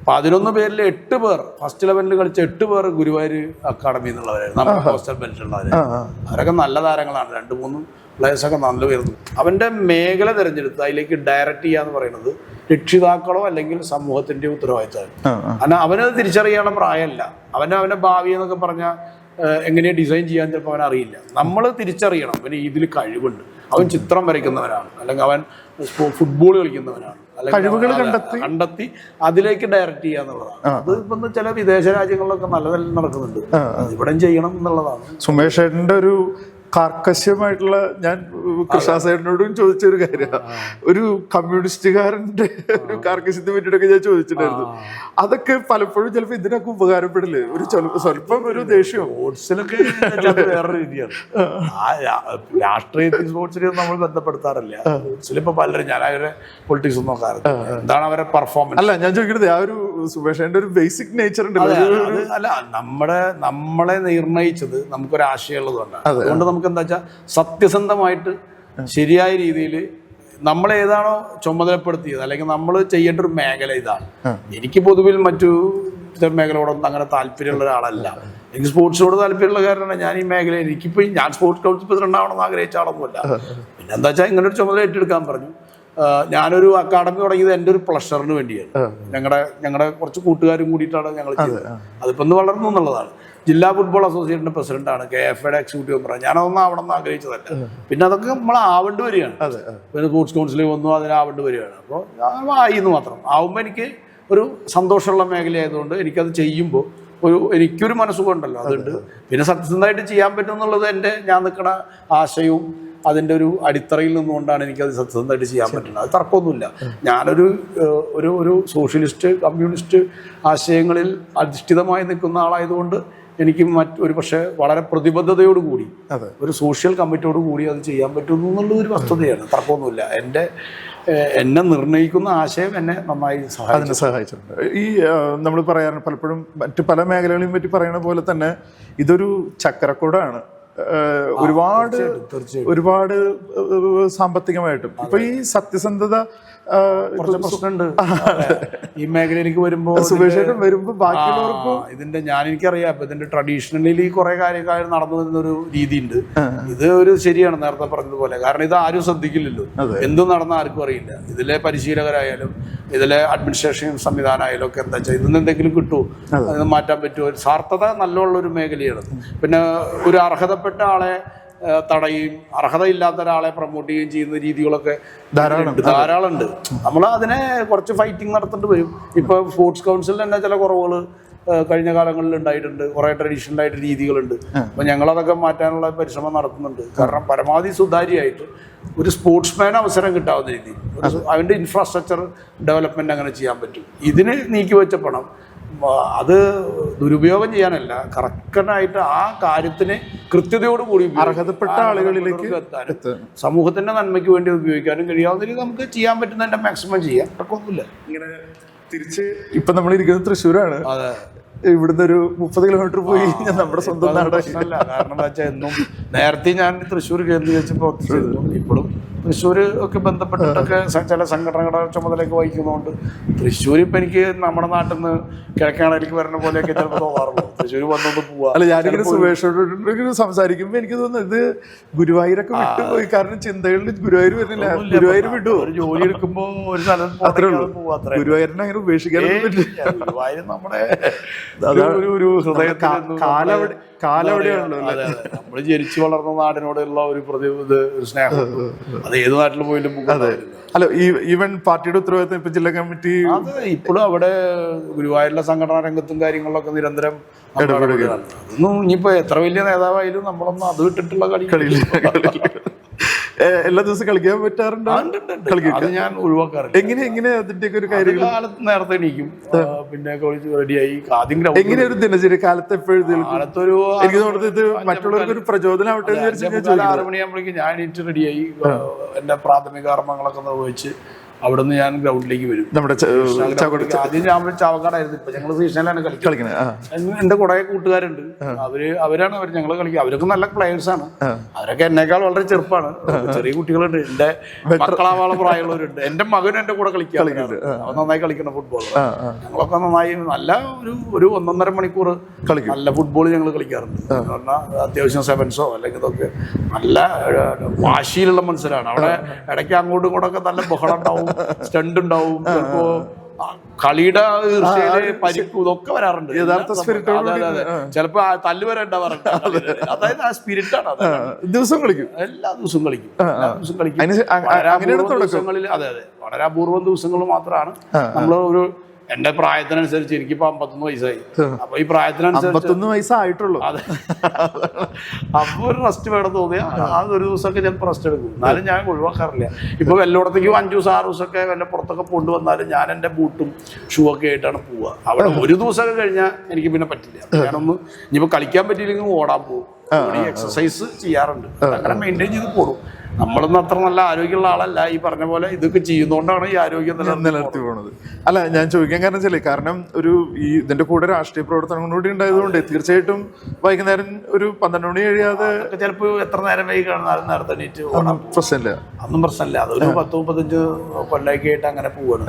11 പേരിൽ 8 പേർ ഫസ്റ്റ് 11 കളിച്ച 8 പേർ ഗുരുവായൂർ അക്കാഡമി എന്നുള്ളവരായിരുന്നു. നമ്മുടെ ഹോസ്റ്റൽ ബെൽറ്റുള്ളവർ. അവരൊക്കെ നല്ല താരങ്ങളാണ്. 2-3 പ്ലേയേഴ്സൊക്കെ നല്ല ഉയർന്നു. അവന്റെ മേഖല തിരഞ്ഞെടുത്ത് അതിലേക്ക് ഡയറക്റ്റ് ചെയ്യാന്ന് പറയുന്നത് രക്ഷിതാക്കളോ അല്ലെങ്കിൽ സമൂഹത്തിന്റെ ഉത്തരവാദിത്തമാണ്. കാരണം അവനത് തിരിച്ചറിയാനുള്ള പ്രായമല്ല. അവന്റെ ഭാവി എന്നൊക്കെ പറഞ്ഞാൽ എങ്ങനെയാണ് ഡിസൈൻ ചെയ്യാൻ ചിലപ്പോൾ അവൻ അറിയില്ല. നമ്മൾ തിരിച്ചറിയണം അവന് ഇതിൽ കഴിവുണ്ട്. അവൻ ചിത്രം വരയ്ക്കുന്നവനാണ്, അല്ലെങ്കിൽ അവൻ ഫുട്ബോൾ കളിക്കുന്നവനാണ്, കഴിവുകൾ കണ്ടെത്തി അതിലേക്ക് ഡയറക്റ്റ് ചെയ്യുക എന്നുള്ളതാണ്. അത് ഇപ്പം ചില വിദേശ രാജ്യങ്ങളിലൊക്കെ നല്ല നിലയിൽ നടക്കുന്നുണ്ട്. ഇവിടെ ചെയ്യണം എന്നുള്ളതാണ്. സുമേഷ് ചേട്ടൻ്റെ ഒരു കാർക്കശ്യമായിട്ടുള്ള, ഞാൻ കൃഷ്ണാസേട്ടനോടും ചോദിച്ചൊരു കാര്യമാണ്, ഒരു കമ്മ്യൂണിസ്റ്റുകാരൻ്റെ ഒരു കാർക്കശ്യത്തെ പറ്റിയിട്ടൊക്കെ ഞാൻ ചോദിച്ചിട്ടുണ്ടായിരുന്നു. അതൊക്കെ പലപ്പോഴും ചിലപ്പോൾ ഇതിനൊക്കെ ഉപകാരപ്പെടില്ലേ? ഒരു സ്വല്പം ഒരു ദേഷ്യം സ്പോർട്സിലൊക്കെ വേറെ രീതിയാണ്. രാഷ്ട്രീയത്തിൽ സ്പോർട്സിനെ നമ്മൾ ബന്ധപ്പെടുത്താറില്ല. സ്പോർട്സിലിപ്പോൾ പലരും, ഞാൻ അവരെ പൊളിറ്റിക്സ് ഒന്നും നോക്കാറില്ല. എന്താണ് അവരെ പെർഫോമൻസ് അല്ല ഞാൻ ചോദിക്കുന്നത്. ആ ഒരു സുമേഷന്റെ ഒരു ബേസിക് നേച്ചർ ഉണ്ടല്ലോ. അല്ല, നമ്മളെ നിർണയിച്ചത് നമുക്കൊരു ആശയമുള്ളതുകൊണ്ടാണ്. അതുകൊണ്ട് നമുക്ക് എന്താ വെച്ചാൽ സത്യസന്ധമായിട്ട് ശരിയായ രീതിയിൽ നമ്മൾ ഏതാണോ ചുമതലപ്പെടുത്തിയത്, അല്ലെങ്കിൽ നമ്മൾ ചെയ്യേണ്ട ഒരു മേഖല ഇതാണ്. എനിക്ക് പൊതുവിൽ മറ്റു മേഖലയോടൊന്നും അങ്ങനെ താല്പര്യമുള്ള ഒരാളല്ല. എനിക്ക് സ്പോർട്സിനോട് താല്പര്യമുള്ള കാരണമാണ് ഞാൻ ഈ മേഖല. എനിക്കിപ്പോൾ ഞാൻ സ്പോർട്സ് കൗൺസിൽ പ്രസിഡന്റ് ആവണമെന്ന് ആഗ്രഹിച്ച ആളൊന്നുമല്ല. പിന്നെ എന്താ വെച്ചാൽ ഇങ്ങനെ ഒരു ചുമതല ഏറ്റെടുക്കാൻ പറഞ്ഞു. ഞാനൊരു അക്കാഡമി തുടങ്ങിയത് എൻ്റെ ഒരു പ്ലഷറിന് വേണ്ടിയാണ്. ഞങ്ങളുടെ കുറച്ച് കൂട്ടുകാരും കൂടിയിട്ടാണ് ഞങ്ങൾ ചെയ്തത്. അതിപ്പോൾ ഒന്ന് വളർന്നു എന്നുള്ളതാണ്. ജില്ലാ ഫുട്ബോൾ അസോസിയേഷന്റെ പ്രസിഡന്റാണ്, KFAയുടെ എക്സിക്യൂട്ടീവ് മെമ്പറാണ്. ഞാനതൊന്നും ആവണമെന്ന് ആഗ്രഹിച്ചതല്ല. പിന്നെ അതൊക്കെ നമ്മൾ ആവേണ്ടി വരികയാണ്. പിന്നെ സ്പോർട്സ് കൗൺസിലിൽ വന്നു, അതിനാവേണ്ടി വരികയാണ്. അപ്പോൾ ഞാൻ ആയിന്ന് മാത്രം. ആവുമ്പോൾ എനിക്ക് ഒരു സന്തോഷമുള്ള മേഖലയായതുകൊണ്ട് എനിക്കത് ചെയ്യുമ്പോൾ എനിക്കൊരു മനസ്സുകൊണ്ടല്ലോ അതുണ്ട്. പിന്നെ സത്യസന്ധമായിട്ട് ചെയ്യാൻ പറ്റും എന്നുള്ളത് ഞാൻ നിൽക്കുന്ന ആശയവും അതിൻ്റെ ഒരു അടിത്തറയിൽ നിന്നുകൊണ്ടാണ് എനിക്കത് സത്യസന്ധമായിട്ട് ചെയ്യാൻ പറ്റുന്നത്. അത് തർക്കമൊന്നുമില്ല. ഞാനൊരു ഒരു സോഷ്യലിസ്റ്റ് കമ്മ്യൂണിസ്റ്റ് ആശയങ്ങളിൽ അധിഷ്ഠിതമായി നിൽക്കുന്ന ആളായതുകൊണ്ട് എനിക്ക് ഒരു പക്ഷേ വളരെ പ്രതിബദ്ധതയോടുകൂടി ഒരു സോഷ്യൽ കമ്മിറ്റിയോട് കൂടി അത് ചെയ്യാൻ പറ്റുന്നു എന്നുള്ളതൊരു വസ്തുതയാണ്. തർക്കമൊന്നുമില്ല. എന്നെ നിർണ്ണയിക്കുന്ന ആശയം എന്നെ നന്നായി സഹായിച്ചിട്ടുണ്ട്. ഈ നമ്മൾ പറയാറ് പലപ്പോഴും മറ്റ് പല മേഖലകളെയും പറ്റി പറയുന്ന പോലെ തന്നെ ഇതൊരു ചക്രക്കൂടാണ്. ഒരുപാട് ഒരുപാട് സാമ്പത്തികമായിട്ടും ഇപ്പൊ ഈ സത്യസന്ധത പ്രശ്നമുണ്ട് ഈ മേഖലയിലേക്ക് വരുമ്പോ. സുബേഷേട്ടൻ വരുമ്പോ ബാക്കിയുള്ളവർക്കും ഇതിന്റെ എനിക്കറിയാം ഇപ്പൊ ഇതിന്റെ ട്രഡീഷണലി കുറെ കാര്യങ്ങൾ നടന്നു വരുന്ന ഒരു രീതിയുണ്ട്. ഇത് ഒരു ശരിയാണ് നേരത്തെ പറഞ്ഞതുപോലെ, കാരണം ഇത് ആരും ശ്രദ്ധിക്കില്ലല്ലോ, എന്തും നടന്ന ആർക്കും അറിയില്ല. ഇതിലെ പരിശീലകരായാലും ഇതിലെ അഡ്മിനിസ്ട്രേഷൻ സംവിധാനമായാലും ഒക്കെ എന്താ വെച്ചാൽ ഇതിന് എന്തെങ്കിലും കിട്ടുമോ, അതിന് മാറ്റാൻ പറ്റുമോ, സാർത്ഥത നല്ലുള്ള ഒരു മേഖലയാണ്. പിന്നെ ഒരു അർഹതപ്പെട്ട ആളെ തടയുകയും അർഹതയില്ലാത്ത ഒരാളെ പ്രൊമോട്ട് ചെയ്യുകയും ചെയ്യുന്ന രീതികളൊക്കെ ധാരാളം ഉണ്ട്. നമ്മൾ അതിനെ കുറച്ച് ഫൈറ്റിംഗ് നടത്തേണ്ടി വരും. ഇപ്പൊ സ്പോർട്സ് കൗൺസിലിൽ തന്നെ ചില കുറവുകൾ കഴിഞ്ഞ കാലങ്ങളിൽ ഉണ്ടായിട്ടുണ്ട്, കുറെ ട്രഡീഷണൽ ആയിട്ട് രീതികളുണ്ട്. അപ്പൊ ഞങ്ങളതൊക്കെ മാറ്റാനുള്ള പരിശ്രമം നടത്തുന്നുണ്ട്. കാരണം പരമാവധി സുതാര്യമായിട്ട് ഒരു സ്പോർട്സ്മാൻ അവസരം കിട്ടാവുന്ന രീതിയിൽ അതിന്റെ ഇൻഫ്രാസ്ട്രക്ചർ ഡെവലപ്മെന്റ് അങ്ങനെ ചെയ്യാൻ പറ്റും. ഇതിന് നീക്കി വെച്ച പണം അത് ദുരുപയോഗം ചെയ്യാനല്ല, കറക്റ്റായിട്ട് ആ കാര്യത്തിന് കൃത്യതയോടുകൂടി അർഹതപ്പെട്ട ആളുകളിലേക്ക് എത്താനും സമൂഹത്തിന്റെ നന്മയ്ക്ക് വേണ്ടി ഉപയോഗിക്കാനും കഴിയാവുന്ന രീതി നമുക്ക് ചെയ്യാൻ പറ്റുന്നതിന്റെ മാക്സിമം ചെയ്യാം. ഒന്നുമില്ല. ഇങ്ങനെ തിരിച്ച് ഇപ്പൊ നമ്മൾ ഇരിക്കുന്നത് തൃശ്ശൂരാണ്. അതെ, ഇവിടുന്ന് ഒരു 30 കിലോമീറ്റർ പോയി നമ്മുടെ സ്വന്തം നാട്. കാരണം എന്താ വെച്ചാൽ എന്നും നേരത്തെ ഞാൻ തൃശ്ശൂർ കേന്ദ്രീകരിച്ച് പ്രവർത്തിച്ചിരുന്നു. ഇപ്പോഴും തൃശ്ശൂർ ഒക്കെ ബന്ധപ്പെട്ടിട്ടൊക്കെ ചില സംഘടനകളുടെ ചുമതലയൊക്കെ വഹിക്കുന്നതുകൊണ്ട് തൃശ്ശൂർ ഇപ്പം എനിക്ക് നമ്മുടെ നാട്ടിൽ നിന്ന് കിഴക്കാണേലേക്ക് വരുന്ന പോലെയൊക്കെ ചിലപ്പോൾ തോന്നാറുള്ളൂ. തൃശ്ശൂർ വന്നോണ്ട് പോവാ. അല്ല, ഞാനിങ്ങനെ സുരേഷോട് സംസാരിക്കുമ്പോൾ എനിക്ക് തോന്നുന്നു ഇത് ഗുരുവായൂരൊക്കെ വിട്ടുപോയി. കാരണം ചിന്തകളിൽ ഗുരുവായൂർ വരുന്നില്ല. ഗുരുവായൂർ വിട്ടു ഒരു ജോലി എടുക്കുമ്പോൾ ഒരു സ്ഥലം പോവാ. ഗുരുവായൂരിനെ അങ്ങനെ ഉപേക്ഷിക്കാനും പറ്റില്ല. ഗുരുവായൂർ നമ്മുടെ ഒരു കാലവിടെയാണല്ലോ. നമ്മൾ ജനിച്ചു വളർന്ന നാടിനോടുള്ള ഒരു സ്നേഹം അത് ഏത് നാട്ടിൽ പോയാലും. അല്ല, ഈവൻ പാർട്ടിയുടെ ഉത്തരവാദിത്തം ഇപ്പൊ ജില്ലാ കമ്മിറ്റി അത് ഇപ്പോഴും അവിടെ ഗുരുവായൂരിലെ സംഘടനാ രംഗത്തും കാര്യങ്ങളിലൊക്കെ നിരന്തരം ഇടപെടുകയാണ്. അതൊന്നും ഇനിയിപ്പോ എത്ര വലിയ നേതാവായാലും നമ്മളൊന്നും അത് വിട്ടിട്ടുള്ള കളിയില്ല. എല്ലാ ദിവസവും കളിക്കാൻ പറ്റാറുണ്ട്. അത് ഞാൻ ഒഴിവാക്കാറില്ല. എങ്ങനെ അതിന്റെ ഒരു കാര്യം കാലത്ത് നേരത്തെ എണീക്കും, പിന്നെ റെഡിയായി ആദ്യം എങ്ങനെ ഒരു ദിനചര്യ കാലത്ത് എപ്പോഴും കാലത്തൊരു എനിക്ക് തോന്നുന്നത് ഇത് മറ്റുള്ളവർക്ക് ഒരു പ്രചോദനമാവട്ടെ 6 മണിയാകുമ്പോഴേക്കും ഞാൻ എണീറ്റ് റെഡിയായി എന്റെ പ്രാഥമിക കർമ്മങ്ങളൊക്കെ നിർവഹിച്ച് അവിടുന്ന് ഞാൻ ഗ്രൗണ്ടിലേക്ക് വരും. നമ്മുടെ ആദ്യം ഞാൻ ചാവക്കാടായിരുന്നു. ഇപ്പൊ ഞങ്ങള് സീസണിലാണ് കളിക്കുന്നത്. എന്റെ കുറെ കൂട്ടുകാരുണ്ട്, അവരാണ് ഞങ്ങള് കളിക്കുക. അവരൊക്കെ നല്ല പ്ലേയേഴ്സ് ആണ്. അവരൊക്കെ എന്നേക്കാൾ വളരെ ചെറുപ്പമാണ്. ചെറിയ കുട്ടികളുണ്ട്, എന്റെ മക്കളാവാളം പ്രായമുള്ളവരുണ്ട്. എന്റെ മകനും എന്റെ കൂടെ കളിക്കാറുണ്ട്. അവൻ നന്നായി കളിക്കുന്ന ഫുട്ബോൾ. ഞങ്ങളൊക്കെ നന്നായി നല്ല ഒരു 1.5 മണിക്കൂർ നല്ല ഫുട്ബോൾ ഞങ്ങൾ കളിക്കാറുണ്ട്. പറഞ്ഞാൽ അത്യാവശ്യം സെവൻസോ അല്ലെങ്കിൽ ഇതൊക്കെ നല്ല വാശിയിലുള്ള മത്സരമാണ്. അവിടെ ഇടയ്ക്ക് അങ്ങോട്ടും ഇങ്ങോട്ടൊക്കെ നല്ല ബഹളം ഉണ്ടാവും, സ്റ്റണ്ട് ഉണ്ടാവും, ചിലപ്പോ കളിയുടെ പരിക്കും ഇതൊക്കെ വരാറുണ്ട്. ചിലപ്പോ തല്ല് വരെ ഉണ്ടാവാറുണ്ട്. അതായത് ആ സ്പിരിറ്റാണ്. ദിവസം കളിക്കും, എല്ലാ ദിവസവും കളിക്കും. ദിവസങ്ങളിൽ അതെ വളരെ അപൂർവം ദിവസങ്ങൾ മാത്രമാണ് നമ്മൾ ഒരു എന്റെ പ്രായത്തിനനുസരിച്ച് എനിക്കിപ്പോ 51 വയസ്സായി. അപ്പൊ ഈ പ്രായത്തിനനുസരിച്ച് 51 വയസ്സായിട്ടുള്ളൂ. അതെ, അപ്പൊ ഒരു റെസ്റ്റ് വേണം തോന്നിയാ ആ ഒരു ദിവസമൊക്കെ ചിലപ്പോൾ റെസ്റ്റ് എടുക്കും. എന്നാലും ഞാൻ ഒഴിവാക്കാറില്ല. ഇപ്പൊ വല്ലോടത്തേക്കും 5 ദിവസം 6 ദിവസമൊക്കെ വല്ല പുറത്തൊക്കെ കൊണ്ടുവന്നാലും ഞാൻ എന്റെ ബൂട്ടും ഷൂ ഒക്കെ ആയിട്ടാണ് പോവുക. അവിടെ ഒരു ദിവസമൊക്കെ കഴിഞ്ഞാൽ എനിക്ക് പിന്നെ പറ്റില്ല. ഞാനൊന്ന് ഇനിയിപ്പോ കളിക്കാൻ പറ്റിയില്ലെങ്കിൽ ഓടാൻ പോകും, എക്സസൈസ് ചെയ്യാറുണ്ട്. അങ്ങനെ മെയിൻറ്റെയിൻ ചെയ്ത് പോകും. നമ്മളൊന്നും അത്ര നല്ല ആരോഗ്യമുള്ള ആളല്ല. ഈ പറഞ്ഞ പോലെ ഇതൊക്കെ ചെയ്യുന്നതുകൊണ്ടാണ് ഈ ആരോഗ്യം നിലനിർത്തി പോകുന്നത്. അല്ല, ഞാൻ ചോദിക്കാൻ കാരണം വെച്ചാൽ കാരണം ഇതിന്റെ കൂടെ രാഷ്ട്രീയ പ്രവർത്തനം കൂടി ഉണ്ടായതുകൊണ്ട് തീർച്ചയായിട്ടും വൈകുന്നേരം ഒരു 12 മണി കഴിയാതെ ചിലപ്പോൾ എത്ര നേരം വൈകി കാണുന്നാലും നേരത്തെ എണീറ്റ് പ്രശ്നമില്ല. അതൊന്നും പ്രശ്നമില്ല. അതൊരു 10-35 കൊല്ലമൊക്കെ ആയിട്ട് അങ്ങനെ പോവാണ്.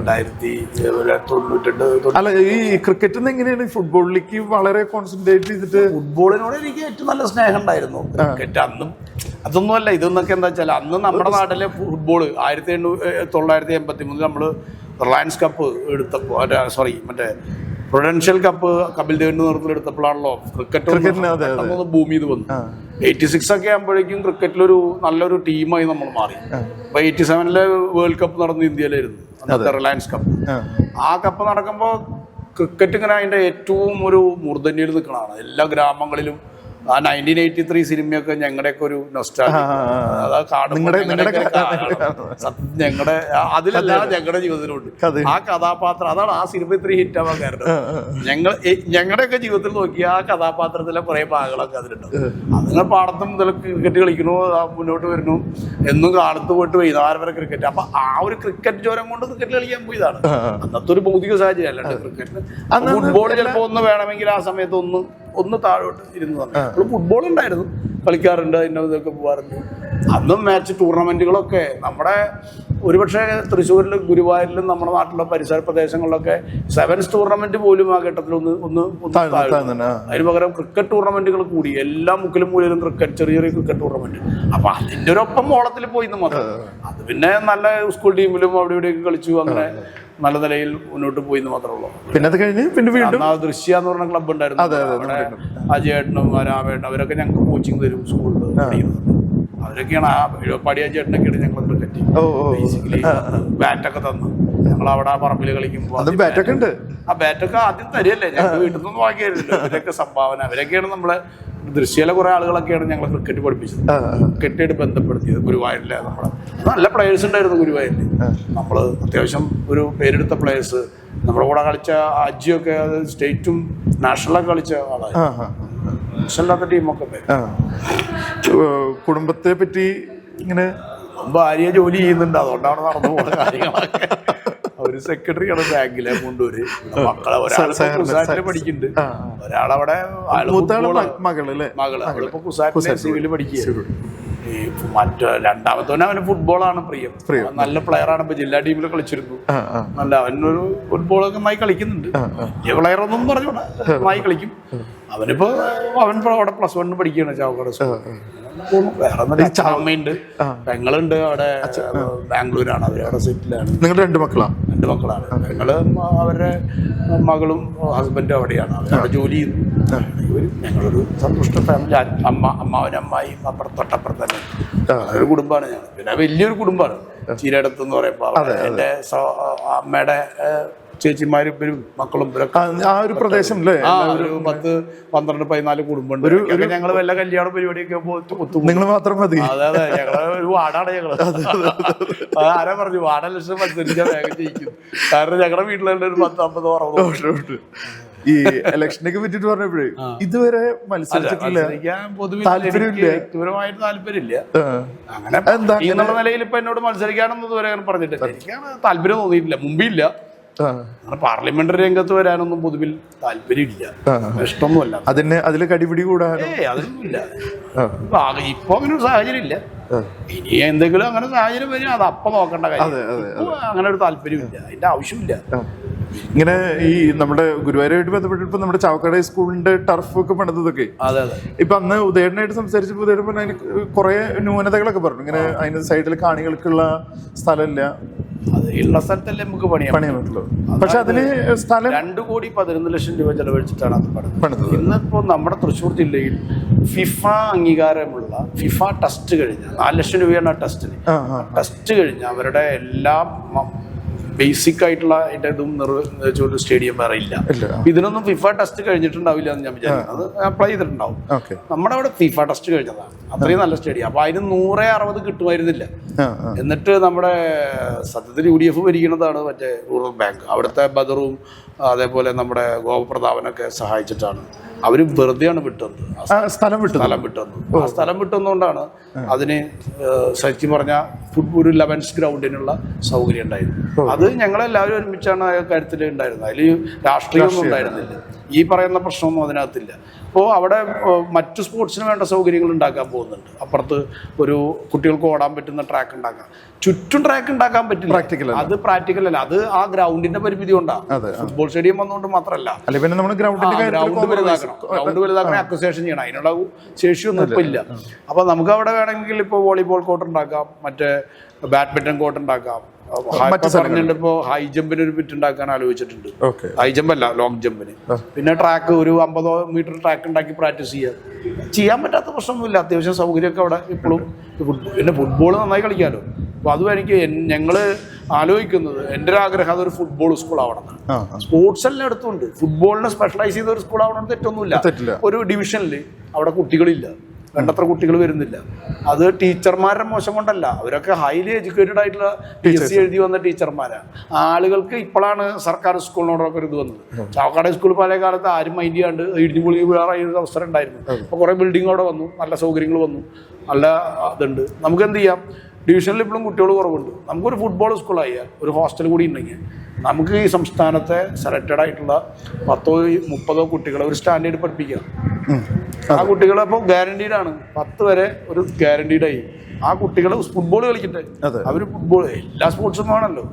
1992. അല്ല, ഈ ക്രിക്കറ്റിൽ നിന്ന് എങ്ങനെയാണ് ഫുട്ബോളിലേക്ക് വളരെ കോൺസെൻട്രേറ്റ് ചെയ്തിട്ട്? ഫുട്ബോളിനോട് എനിക്ക് ഏറ്റവും നല്ല സ്നേഹം ഉണ്ടായിരുന്നു. ക്രിക്കറ്റ് അതൊന്നുമല്ല. ഇതൊന്നൊക്കെ എന്താ വെച്ചാൽ അന്ന് നമ്മുടെ നാട്ടിലെ ഫുട്ബോൾ 1983 നമ്മള് റിലയൻസ് കപ്പ് എടുത്തപ്പോൾ പ്രൊഡൻഷ്യൽ കപ്പ് കപിൽ ദേവിന്റെ നേതൃത്വത്തിൽ എടുത്തപ്പോഴാണല്ലോ ക്രിക്കറ്റ് ഭൂമി ഇത് വന്നു. 86 ഒക്കെ ആകുമ്പോഴേക്കും ക്രിക്കറ്റിലൊരു നല്ലൊരു ടീമായി നമ്മൾ മാറി. അപ്പൊ 87 വേൾഡ് കപ്പ് നടന്നു ഇന്ത്യയിലായിരുന്നു, അന്നത്തെ റിലയൻസ് കപ്പ്. ആ കപ്പ് നടക്കുമ്പോൾ ക്രിക്കറ്റ് ഇങ്ങനെ അതിന്റെ ഏറ്റവും ഒരു മൂർധന്യയിൽ നിൽക്കണതാണ്. എല്ലാ ഗ്രാമങ്ങളിലും ആ 1983 സിനിമയൊക്കെ ഞങ്ങളുടെയൊക്കെ ഒരു നൊസ്റ്റാൾജിയ. ഞങ്ങളുടെ അതിലല്ല ഞങ്ങളുടെ ജീവിതത്തിലുണ്ട് ആ കഥാപാത്രം. അതാണ് ആ സിനിമ ഇത്രയും ഹിറ്റ് ആവാൻ കാരണം. ഞങ്ങളുടെയൊക്കെ ജീവിതത്തിൽ നോക്കി ആ കഥാപാത്രത്തിലെ കുറെ ഭാഗങ്ങളൊക്കെ അതിലുണ്ട്. അതുങ്ങൾ പാടത്തും മുതൽ ക്രിക്കറ്റ് കളിക്കണു, മുന്നോട്ട് വരുന്നു, എന്നും കാലത്ത് പോയിട്ട് വൈകുന്നേരം വരെ ക്രിക്കറ്റ്. അപ്പൊ ആ ഒരു ക്രിക്കറ്റ് ജ്വരം കൊണ്ട് ക്രിക്കറ്റ് കളിക്കാൻ പോയതാണ്. അന്നത്തെ ഒരു ഭൗതിക സാഹചര്യം അല്ലാണ്ട് ക്രിക്കറ്റിന് ഫുട്ബോൾ ചിലപ്പോ ഒന്ന് വേണമെങ്കിൽ ആ സമയത്ത് ഒന്ന് ഒന്ന് താഴോട്ട് ഇരുന്ന് വന്നു. ഫുട്ബോൾ ഉണ്ടായിരുന്നു, കളിക്കാറുണ്ട്, അതിൻ്റെ ഇതൊക്കെ പോകാറുണ്ട്. അന്നും മാച്ച് ടൂർണമെന്റുകളൊക്കെ നമ്മുടെ ഒരുപക്ഷെ തൃശ്ശൂരിലും ഗുരുവായൂരിലും നമ്മുടെ നാട്ടിലെ പരിസര പ്രദേശങ്ങളിലൊക്കെ സെവൻസ് ടൂർണമെന്റ് പോലും ആ ഘട്ടത്തിൽ ഒന്ന് അതിന് പകരം ക്രിക്കറ്റ് ടൂർണമെന്റുകൾ കൂടി. എല്ലാ മുക്കിലും മൂലയിലും ക്രിക്കറ്റ്, ചെറിയ ചെറിയ ക്രിക്കറ്റ് ടൂർണമെന്റ്. അപ്പൊ അതിന്റെ ഒരൊപ്പം ഓളത്തിൽ പോയി മാത്രം. അത് പിന്നെ നല്ല സ്കൂൾ ടീമിലും അവിടെ ഇവിടെയൊക്കെ കളിച്ചു, അങ്ങനെ നല്ല നിലയിൽ മുന്നോട്ട് പോയി എന്ന് മാത്രമേ ഉള്ളൂ. പിന്നെ അത് കഴിഞ്ഞ് പിന്നെ വീണ്ടും ദൃശ്യ എന്ന് പറഞ്ഞ ക്ലബ്ബ് ഉണ്ടായിരുന്നു. അവിടെ അജയേട്ടനും രാമേട്ടനും അവരൊക്കെ ഞങ്ങൾക്ക് കോച്ചിങ് തരും സ്കൂളിൽ പഠിക്കുന്നത്. അവരൊക്കെയാണ് ആ പടിയ ചേട്ടനൊക്കെയാണ് ഞങ്ങൾ ക്രിക്കറ്റ് ബേസിക്കലി ബാറ്റൊക്കെ തന്നു. ഞങ്ങൾ അവിടെ ആ പറമ്പിൽ കളിക്കുമ്പോൾ ബാറ്റൊക്കെ ഉണ്ട്. ആ ബാറ്റൊക്കെ ആദ്യം തരികയല്ലേ, ഞങ്ങൾ വീട്ടിൽ നിന്നൊന്നും വാങ്ങിയായിരുന്നില്ല. അവരൊക്കെ സംഭാവന, അവരൊക്കെയാണ് നമ്മളെ ദൃശ്യയിലെ കുറെ ആളുകളൊക്കെയാണ് ഞങ്ങൾ ക്രിക്കറ്റ് പഠിപ്പിച്ചത്, ക്രിക്കറ്റായിട്ട് ബന്ധപ്പെടുത്തിയത്. ഗുരുവായൂരിലെ നമ്മളെ നല്ല പ്ലേയേഴ്സ് ഉണ്ടായിരുന്നു ഗുരുവായൂരിൽ. നമ്മൾ അത്യാവശ്യം ഒരു പേരെടുത്ത പ്ലേയേഴ്സ് നമ്മുടെ കൂടെ കളിച്ച അജിയൊക്കെ അത് സ്റ്റേറ്റും നാഷണലൊക്കെ കളിച്ച ആളായിരുന്നു. മോശമില്ലാത്ത ടീമൊക്കെ. കുടുംബത്തെ പറ്റി ഇങ്ങനെ ഭാര്യ ജോലി ചെയ്യുന്നുണ്ട്, അതുകൊണ്ടാണ് നടന്നു പോകുന്ന കാര്യങ്ങളൊക്കെ. ഒരു സെക്രട്ടറിയാണ് ബാങ്കിലെ കൊണ്ടൂര്. മക്കളെ ഒരാൾ പഠിക്കുന്നുണ്ട്, ഒരാളവിടെ മകള് അവളിപ്പോ കുസാറ്റിലെ സിവില് പഠിക്കുക. രണ്ടാമത്തവന് അവന് ഫുട്ബോളാണ് പ്രിയം. നല്ല പ്ലെയറാണ്, ഇപ്പൊ ജില്ലാ ടീമിൽ കളിച്ചിരുന്നു. നല്ല അവനൊരു ഫുട്ബോളൊക്കെ നന്നായി കളിക്കുന്നുണ്ട്. വലിയ പ്ലെയർ ഒന്നും പറഞ്ഞോടാ, നന്നായി കളിക്കും. അവനിപ്പോ അവിടെ +1 പഠിക്കുകയാണ് ചാവക്കാട് സ്കൂൾ. വേറെ അമ്മയുണ്ട്, പെങ്ങളുണ്ട് അവിടെ ബാംഗ്ലൂരാണ്, അവരവിടെ സെറ്റിലാണ്. നിങ്ങൾ 2 മക്കളാണ്? 2 മക്കളാണ്. പെങ്ങള് അവരുടെ മകളും ഹസ്ബൻഡും അവിടെയാണ്, അവരവിടെ ജോലി ചെയ്യുന്നു. ഞങ്ങളൊരു സന്തുഷ്ട ഫാമിലി. അമ്മാവനമ്മായി തൊട്ടപ്പുറത്ത് തന്നെ ഒരു കുടുംബമാണ് ഞങ്ങൾ. പിന്നെ വലിയൊരു കുടുംബമാണ് ചീരടത്ത് എന്ന് പറയുമ്പോൾ. എൻ്റെ അമ്മയുടെ ചേച്ചിമാരും ഇവരും മക്കളും ആ ഒരു പ്രദേശം ഒരു 10-12-14 കുടുംബമുണ്ട്. ഞങ്ങൾ വല്ല കല്യാണ പരിപാടിയൊക്കെ നിങ്ങൾ മാത്രം മതി. അതെ അതെ, ഞങ്ങള് ഒരു വാർഡാണ് ഞങ്ങള്. ആരാ പറഞ്ഞു വാർഡ് ഇലക്ഷൻ മത്സരിക്കാൻ വേഗം ജയിക്കും. കാരണം ഞങ്ങളുടെ വീട്ടിലുള്ള ഒരു 10-50-60 ഈ ഇലക്ഷനൊക്കെ പറ്റിട്ട് പറഞ്ഞപ്പോഴേ ഇതുവരെ മത്സരിച്ചിട്ടില്ല, വ്യക്തിപരമായിട്ട് താല്പര്യമില്ല. അങ്ങനെ എന്നുള്ള നിലയിൽ ഇപ്പൊ എന്നോട് മത്സരിക്കാനൊന്നും ഇതുവരെ പറഞ്ഞിട്ടില്ല. എനിക്കാണ് താല്പര്യം തോന്നിയിട്ടില്ല, മുമ്പില്ല. പാർലമെന്ററി രംഗത്ത് വരാനൊന്നും പൊതുവിൽ താല്പര്യമില്ല, ഇഷ്ടമൊന്നുമല്ല. അതില് കടിപിടി കൂടാനോ അതൊന്നുമില്ല. ഇപ്പൊ അങ്ങനെ ഒരു സാഹചര്യം ഇല്ല. ഇനി എന്തെങ്കിലും അങ്ങനെ സാഹചര്യം വരും, അത് അപ്പം നോക്കേണ്ട കാര്യം. അങ്ങനെ ഒരു താല്പര്യമില്ല, അതിന്റെ ആവശ്യമില്ല. ഇങ്ങനെ ഈ നമ്മുടെ ഗുരുവായൂരുമായിട്ട് ബന്ധപ്പെട്ടിപ്പോ നമ്മുടെ ചാവക്കാട് സ്കൂളിന്റെ ടർഫ് ഒക്കെ പണിതൊക്കെ ഇപ്പൊ അന്ന് ഉദയനായിട്ട് സംസാരിച്ചപ്പോൾ ഉദയൻ പറഞ്ഞ അതിന് കുറെ ന്യൂനതകളൊക്കെ പറഞ്ഞു. ഇങ്ങനെ അതിന് സൈഡിൽ കാണികൾക്കുള്ള സ്ഥലമില്ല, അത് ഉള്ള സ്ഥലത്തല്ലേ നമുക്ക് പണിയാൻ പറ്റുള്ളൂ. പക്ഷെ അതിന് സ്ഥലം 2,11,00,000 രൂപ ചെലവഴിച്ചിട്ടാണ് അത് പണിതത്. ഇന്നിപ്പോ നമ്മുടെ തൃശ്ശൂർ ജില്ലയിൽ ഫിഫ അംഗീകാരമുള്ള ഫിഫ ടെസ്റ്റ് കഴിഞ്ഞ 4 ലക്ഷം രൂപയാണ് ടെസ്റ്റിന്. ടെസ്റ്റ് കഴിഞ്ഞ അവരുടെ എല്ലാ ബേസിക് ആയിട്ടുള്ള ഇതും നിർവഹിച്ചൊരു സ്റ്റേഡിയം വേറെ ഇല്ല. ഇതിനൊന്നും ഫിഫ ടെസ്റ്റ് കഴിഞ്ഞിട്ടുണ്ടാവില്ല എന്ന് ഞാൻ വിചാരിക്കുന്നത്. അത് അപ്ലൈ ചെയ്തിട്ടുണ്ടാവും. നമ്മുടെ അവിടെ ഫിഫ ടെസ്റ്റ് കഴിഞ്ഞതാണ്, അത്രയും നല്ല സ്റ്റേഡിയം. അപ്പൊ അതിന് 160 കിട്ടുമായിരുന്നില്ല. എന്നിട്ട് നമ്മുടെ സത്യത്തിൽ UDF ഭരിക്കുന്നതാണ് മറ്റേ റൂറൽ ബാങ്ക്. അവിടുത്തെ ബദറും അതേപോലെ നമ്മുടെ ഗോപപ്രതാപനൊക്കെ സഹായിച്ചിട്ടാണ് അവര് വെറുതെയാണ് വിട്ടത്, സ്ഥലം വിട്ടത്. ആ സ്ഥലം വിട്ടുകൊണ്ടാണ് അതിന് ശരിക്കും പറഞ്ഞാൽ ഒരു 11 ഗ്രൗണ്ടിനുള്ള സൗകര്യം ഉണ്ടായിരുന്നു. അത് ഞങ്ങളെല്ലാവരും ഒരുമിച്ചാണ് ആ കാര്യത്തിൽ ഉണ്ടായിരുന്നത്. അതിൽ രാഷ്ട്രീയമൊന്നും ഉണ്ടായിരുന്നില്ല, ഈ പറയുന്ന പ്രശ്നമൊന്നും അതിനകത്തില്ല. അപ്പോൾ അവിടെ മറ്റു സ്പോർട്സിന് വേണ്ട സൗകര്യങ്ങൾ ഉണ്ടാക്കാൻ പോകുന്നുണ്ട്. അപ്പുറത്ത് ഒരു കുട്ടികൾക്ക് ഓടാൻ പറ്റുന്ന ട്രാക്ക് ഉണ്ടാക്കാം, ചുറ്റും ട്രാക്ക് ഉണ്ടാക്കാൻ പറ്റില്ല. അത് പ്രാക്ടിക്കൽ അല്ല, അത് ആ ഗ്രൗണ്ടിന്റെ പരിമിതി കൊണ്ടാണ്. ഫുട്ബോൾ സ്റ്റേഡിയം വന്നുകൊണ്ട് മാത്രമല്ല, ഗ്രൗണ്ട് വലുതാക്കണ അക്വസേഷൻ ചെയ്യണം, അതിനുള്ള ശേഷിയൊന്നും ഇപ്പൊ ഇല്ല. അപ്പൊ നമുക്ക് അവിടെ വേണമെങ്കിൽ ഇപ്പൊ വോളിബോൾ കോർട്ട് ഉണ്ടാക്കാം, മറ്റേ ബാഡ്മിന്റൺ കോർട്ട് ഉണ്ടാക്കാം. പറഞ്ഞിട്ടിപ്പോ ഹൈ ജമ്പിന് ഒരു പിറ്റ് ഉണ്ടാക്കാൻ ആലോചിച്ചിട്ടുണ്ട്. ഹൈ ജമ്പ് അല്ല, ലോങ് ജമ്പിന്. പിന്നെ ട്രാക്ക് ഒരു 50 മീറ്റർ ട്രാക്ക് ഉണ്ടാക്കി പ്രാക്ടീസ് ചെയ്യാൻ പറ്റാത്ത പ്രശ്നമൊന്നുമില്ല. അത്യാവശ്യം സൗകര്യമൊക്കെ അവിടെ ഇപ്പോഴും. പിന്നെ ഫുട്ബോൾ നന്നായി കളിക്കാമല്ലോ. അപ്പൊ അതും എനിക്ക് ഞങ്ങള് ആലോചിക്കുന്നത്, എൻ്റെ ഒരു ആഗ്രഹം അതൊരു ഫുട്ബോൾ സ്കൂൾ ആവണമെന്നാണ്. സ്പോർട്സ് എല്ലാം എടുത്തുണ്ട്, ഫുട്ബോളിനെ സ്പെഷ്യലൈസ് ചെയ്ത ഒരു സ്കൂൾ ആവണം, തെറ്റൊന്നുമില്ല. ഒരു ഡിവിഷനിൽ അവിടെ കുട്ടികളില്ല, വേണ്ടത്ര കുട്ടികൾ വരുന്നില്ല. അത് ടീച്ചർമാരുടെ മോശം കൊണ്ടല്ല, അവരൊക്കെ ഹൈലി എഡ്യൂക്കേറ്റഡ് ആയിട്ടുള്ള PSC എഴുതി വന്ന ടീച്ചർമാരാണ്. ആളുകൾക്ക് ഇപ്പോഴാണ് സർക്കാർ സ്കൂളിനോടൊക്കെ ഇത് വന്നത്. ചാവക്കാട് സ്കൂൾ പല കാലത്ത് ആരും മൈൻഡ് ചെയ്യാണ്ട് ഇടിഞ്ഞു പൊളി വീഴാറായ അവസരം ഉണ്ടായിരുന്നു. അപ്പോൾ കുറേ ബിൽഡിംഗ് അവിടെ വന്നു, നല്ല സൗകര്യങ്ങൾ വന്നു, നല്ല ഇതുണ്ട്. നമുക്ക് എന്ത് ചെയ്യാം, ഡിവിഷനിൽ ഇപ്പോഴും കുട്ടികൾ കുറവുണ്ട്. നമുക്കൊരു ഫുട്ബോൾ സ്കൂളായാൽ ഒരു ഹോസ്റ്റൽ കൂടി ഉണ്ടെങ്കിൽ നമുക്ക് ഈ സംസ്ഥാനത്തെ സെലക്റ്റഡ് ആയിട്ടുള്ള 10-30 കുട്ടികളെ ഒരു സ്റ്റാൻഡേർഡ് പഠിപ്പിക്കാം. ആ കുട്ടികളെ ഇപ്പോൾ ഗ്യാരണ്ടീഡാണ്, 10 വരെ ഒരു ഗ്യാരണ്ടീഡായി. ആ കുട്ടികൾ ഫുട്ബോൾ കളിക്കട്ടെ, അവർ ഫുട്ബോൾ എല്ലാ സ്പോർട്സും വേണമല്ലോ.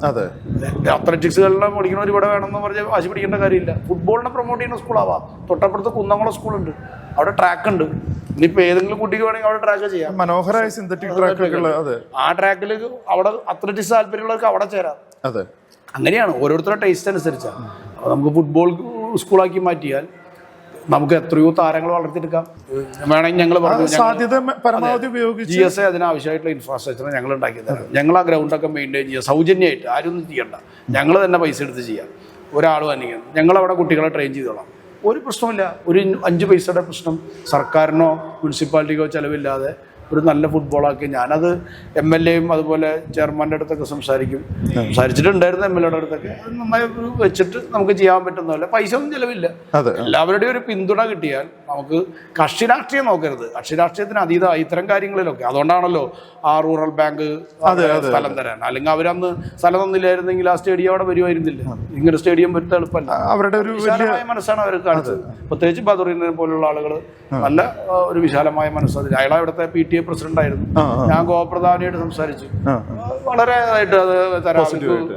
അത്ലറ്റിക്സുകളിലെ പഠിക്കണവർ ഇവിടെ വേണമെന്ന് പറഞ്ഞാൽ വാശി പിടിക്കേണ്ട കാര്യമില്ല. ഫുട്ബോളിനെ പ്രൊമോട്ട് ചെയ്യുന്ന സ്കൂളാവാം. തൊട്ടപ്പുറത്ത് കുന്നംകുളം സ്കൂളുണ്ട്, അവിടെ ട്രാക്ക് ഉണ്ട്. ഇനിയിപ്പോൾ ഏതെങ്കിലും കുട്ടിക്ക് വേണമെങ്കിൽ അവിടെ ട്രാക്ക് ചെയ്യാം, മനോഹരമായ സിന്തറ്റിക് ട്രാക്ക്. ആ ട്രാക്കിൽ അവിടെ അത്ലറ്റിക്സ് താല്പര്യമുള്ളവർക്ക് അവിടെ ചേരാം. അങ്ങനെയാണ് ഓരോരുത്തരുടെ ടേസ്റ്റ് അനുസരിച്ചാണ്. അപ്പോൾ നമുക്ക് ഫുട്ബോൾ സ്കൂളാക്കി മാറ്റിയാൽ നമുക്ക് എത്രയോ താരങ്ങൾ വളർത്തിയെടുക്കാം. വേണമെങ്കിൽ ഞങ്ങൾ GSA അതിനാവശ്യമായിട്ടുള്ള ഇൻഫ്രാസ്ട്രക്ചർ ഞങ്ങൾ ഉണ്ടാക്കി തരാം. ഞങ്ങൾ ആ ഗ്രൗണ്ടൊക്കെ മെയിൻറ്റെയിൻ ചെയ്യുക സൗജന്യമായിട്ട്. ആരും ഒന്നും ചെയ്യണ്ട, ഞങ്ങൾ തന്നെ പൈസ എടുത്ത് ചെയ്യാം. ഒരാൾ വന്നിരിക്കണം, ഞങ്ങളവിടെ കുട്ടികളെ ട്രെയിൻ ചെയ്തോളാം. ഒരു പ്രശ്നമില്ല. ഒരു 5 പൈസയുടെ പ്രശ്നം സർക്കാരിനോ മുനിസിപ്പാലിറ്റിക്കോ ചിലവില്ലാതെ ഒരു നല്ല ഫുട്ബോളാക്കി. ഞാനത് MLA-യും അതുപോലെ ചെയർമാൻ്റെ അടുത്തൊക്കെ സംസാരിച്ചിട്ടുണ്ടായിരുന്നു. MLA-യുടെ അടുത്തൊക്കെ അത് നന്നായി വെച്ചിട്ട് നമുക്ക് ചെയ്യാൻ പറ്റുന്നതല്ല. പൈസ ഒന്നും ചിലവില്ല. എല്ലാവരുടെയും ഒരു പിന്തുണ കിട്ടിയാൽ നമുക്ക് കക്ഷി രാഷ്ട്രീയം നോക്കരുത്. കക്ഷി രാഷ്ട്രീയത്തിന് അതീതമായി ഇത്തരം കാര്യങ്ങളിലൊക്കെ. അതുകൊണ്ടാണല്ലോ ആ റൂറൽ ബാങ്ക് സ്ഥലം തരാൻ. അല്ലെങ്കിൽ അവരന്ന് സ്ഥലം തന്നില്ലായിരുന്നെങ്കിൽ ആ സ്റ്റേഡിയം അവിടെ വരുമായിരുന്നില്ല. ഇങ്ങനെ സ്റ്റേഡിയം വരുത്ത എളുപ്പമല്ല. അവരുടെ ഒരു വിശാലമായ മനസ്സാണ് അവർ കാണിച്ചത്. പ്രത്യേകിച്ച് ബദറിനെ പോലുള്ള ആളുകൾ നല്ല ഒരു വിശാലമായ മനസ്സ്. അയാളെ ഇവിടുത്തെ PTA പ്രസിഡന്റ് ആയിരുന്നു. ഞാൻ ഗോപ്രധാനിയായിട്ട് സംസാരിച്ചു. വളരെ ഇതായിട്ട് അത് തരാം.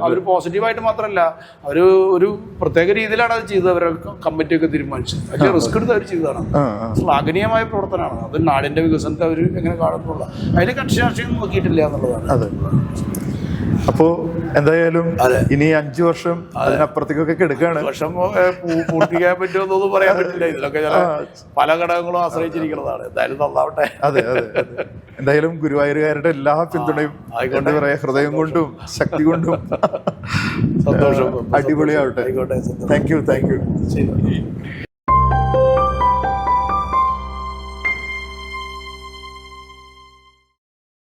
അവർ പോസിറ്റീവായിട്ട് മാത്രമല്ല, അവർ ഒരു പ്രത്യേക രീതിയിലാണ് അത് ചെയ്തത്. അവരെ കമ്മിറ്റിയൊക്കെ തീരുമാനിച്ചത്. പക്ഷേ റിസ്ക് എടുത്ത് അവർ ചെയ്തതാണ്. ശ്ലാഘനീയമായ പ്രവർത്തനമാണ്. അത് നാടിന്റെ വികസനത്തെ അവർ എങ്ങനെ കാണുന്നുള്ള അതിൽ കക്ഷി രാഷ്ട്രീയം നോക്കിയിട്ടില്ല എന്നുള്ളതാണ്. അപ്പോ എന്തായാലും ഇനി 5 വർഷം അതിനപ്പുറത്തേക്കൊക്കെ കിടക്കുകയാണ്. വർഷം പൂർത്തിക്കാൻ പറ്റുമെന്നൊന്നും പറയാൻ പറ്റില്ല. ഇതിലൊക്കെ ചില പല ഘടകങ്ങളും ആശ്രയിച്ചിരിക്കുന്നതാണ്. എന്തായാലും നന്നാവട്ടെ. എന്തായാലും ഗുരുവായൂരുകാരുടെ എല്ലാ പിന്തുണയും എന്താ പറയാ, ഹൃദയം കൊണ്ടും ശക്തി കൊണ്ടും സന്തോഷം. അടിപൊളിയാവട്ടെ. ആയിക്കോട്ടെ. Thank you. ശരി.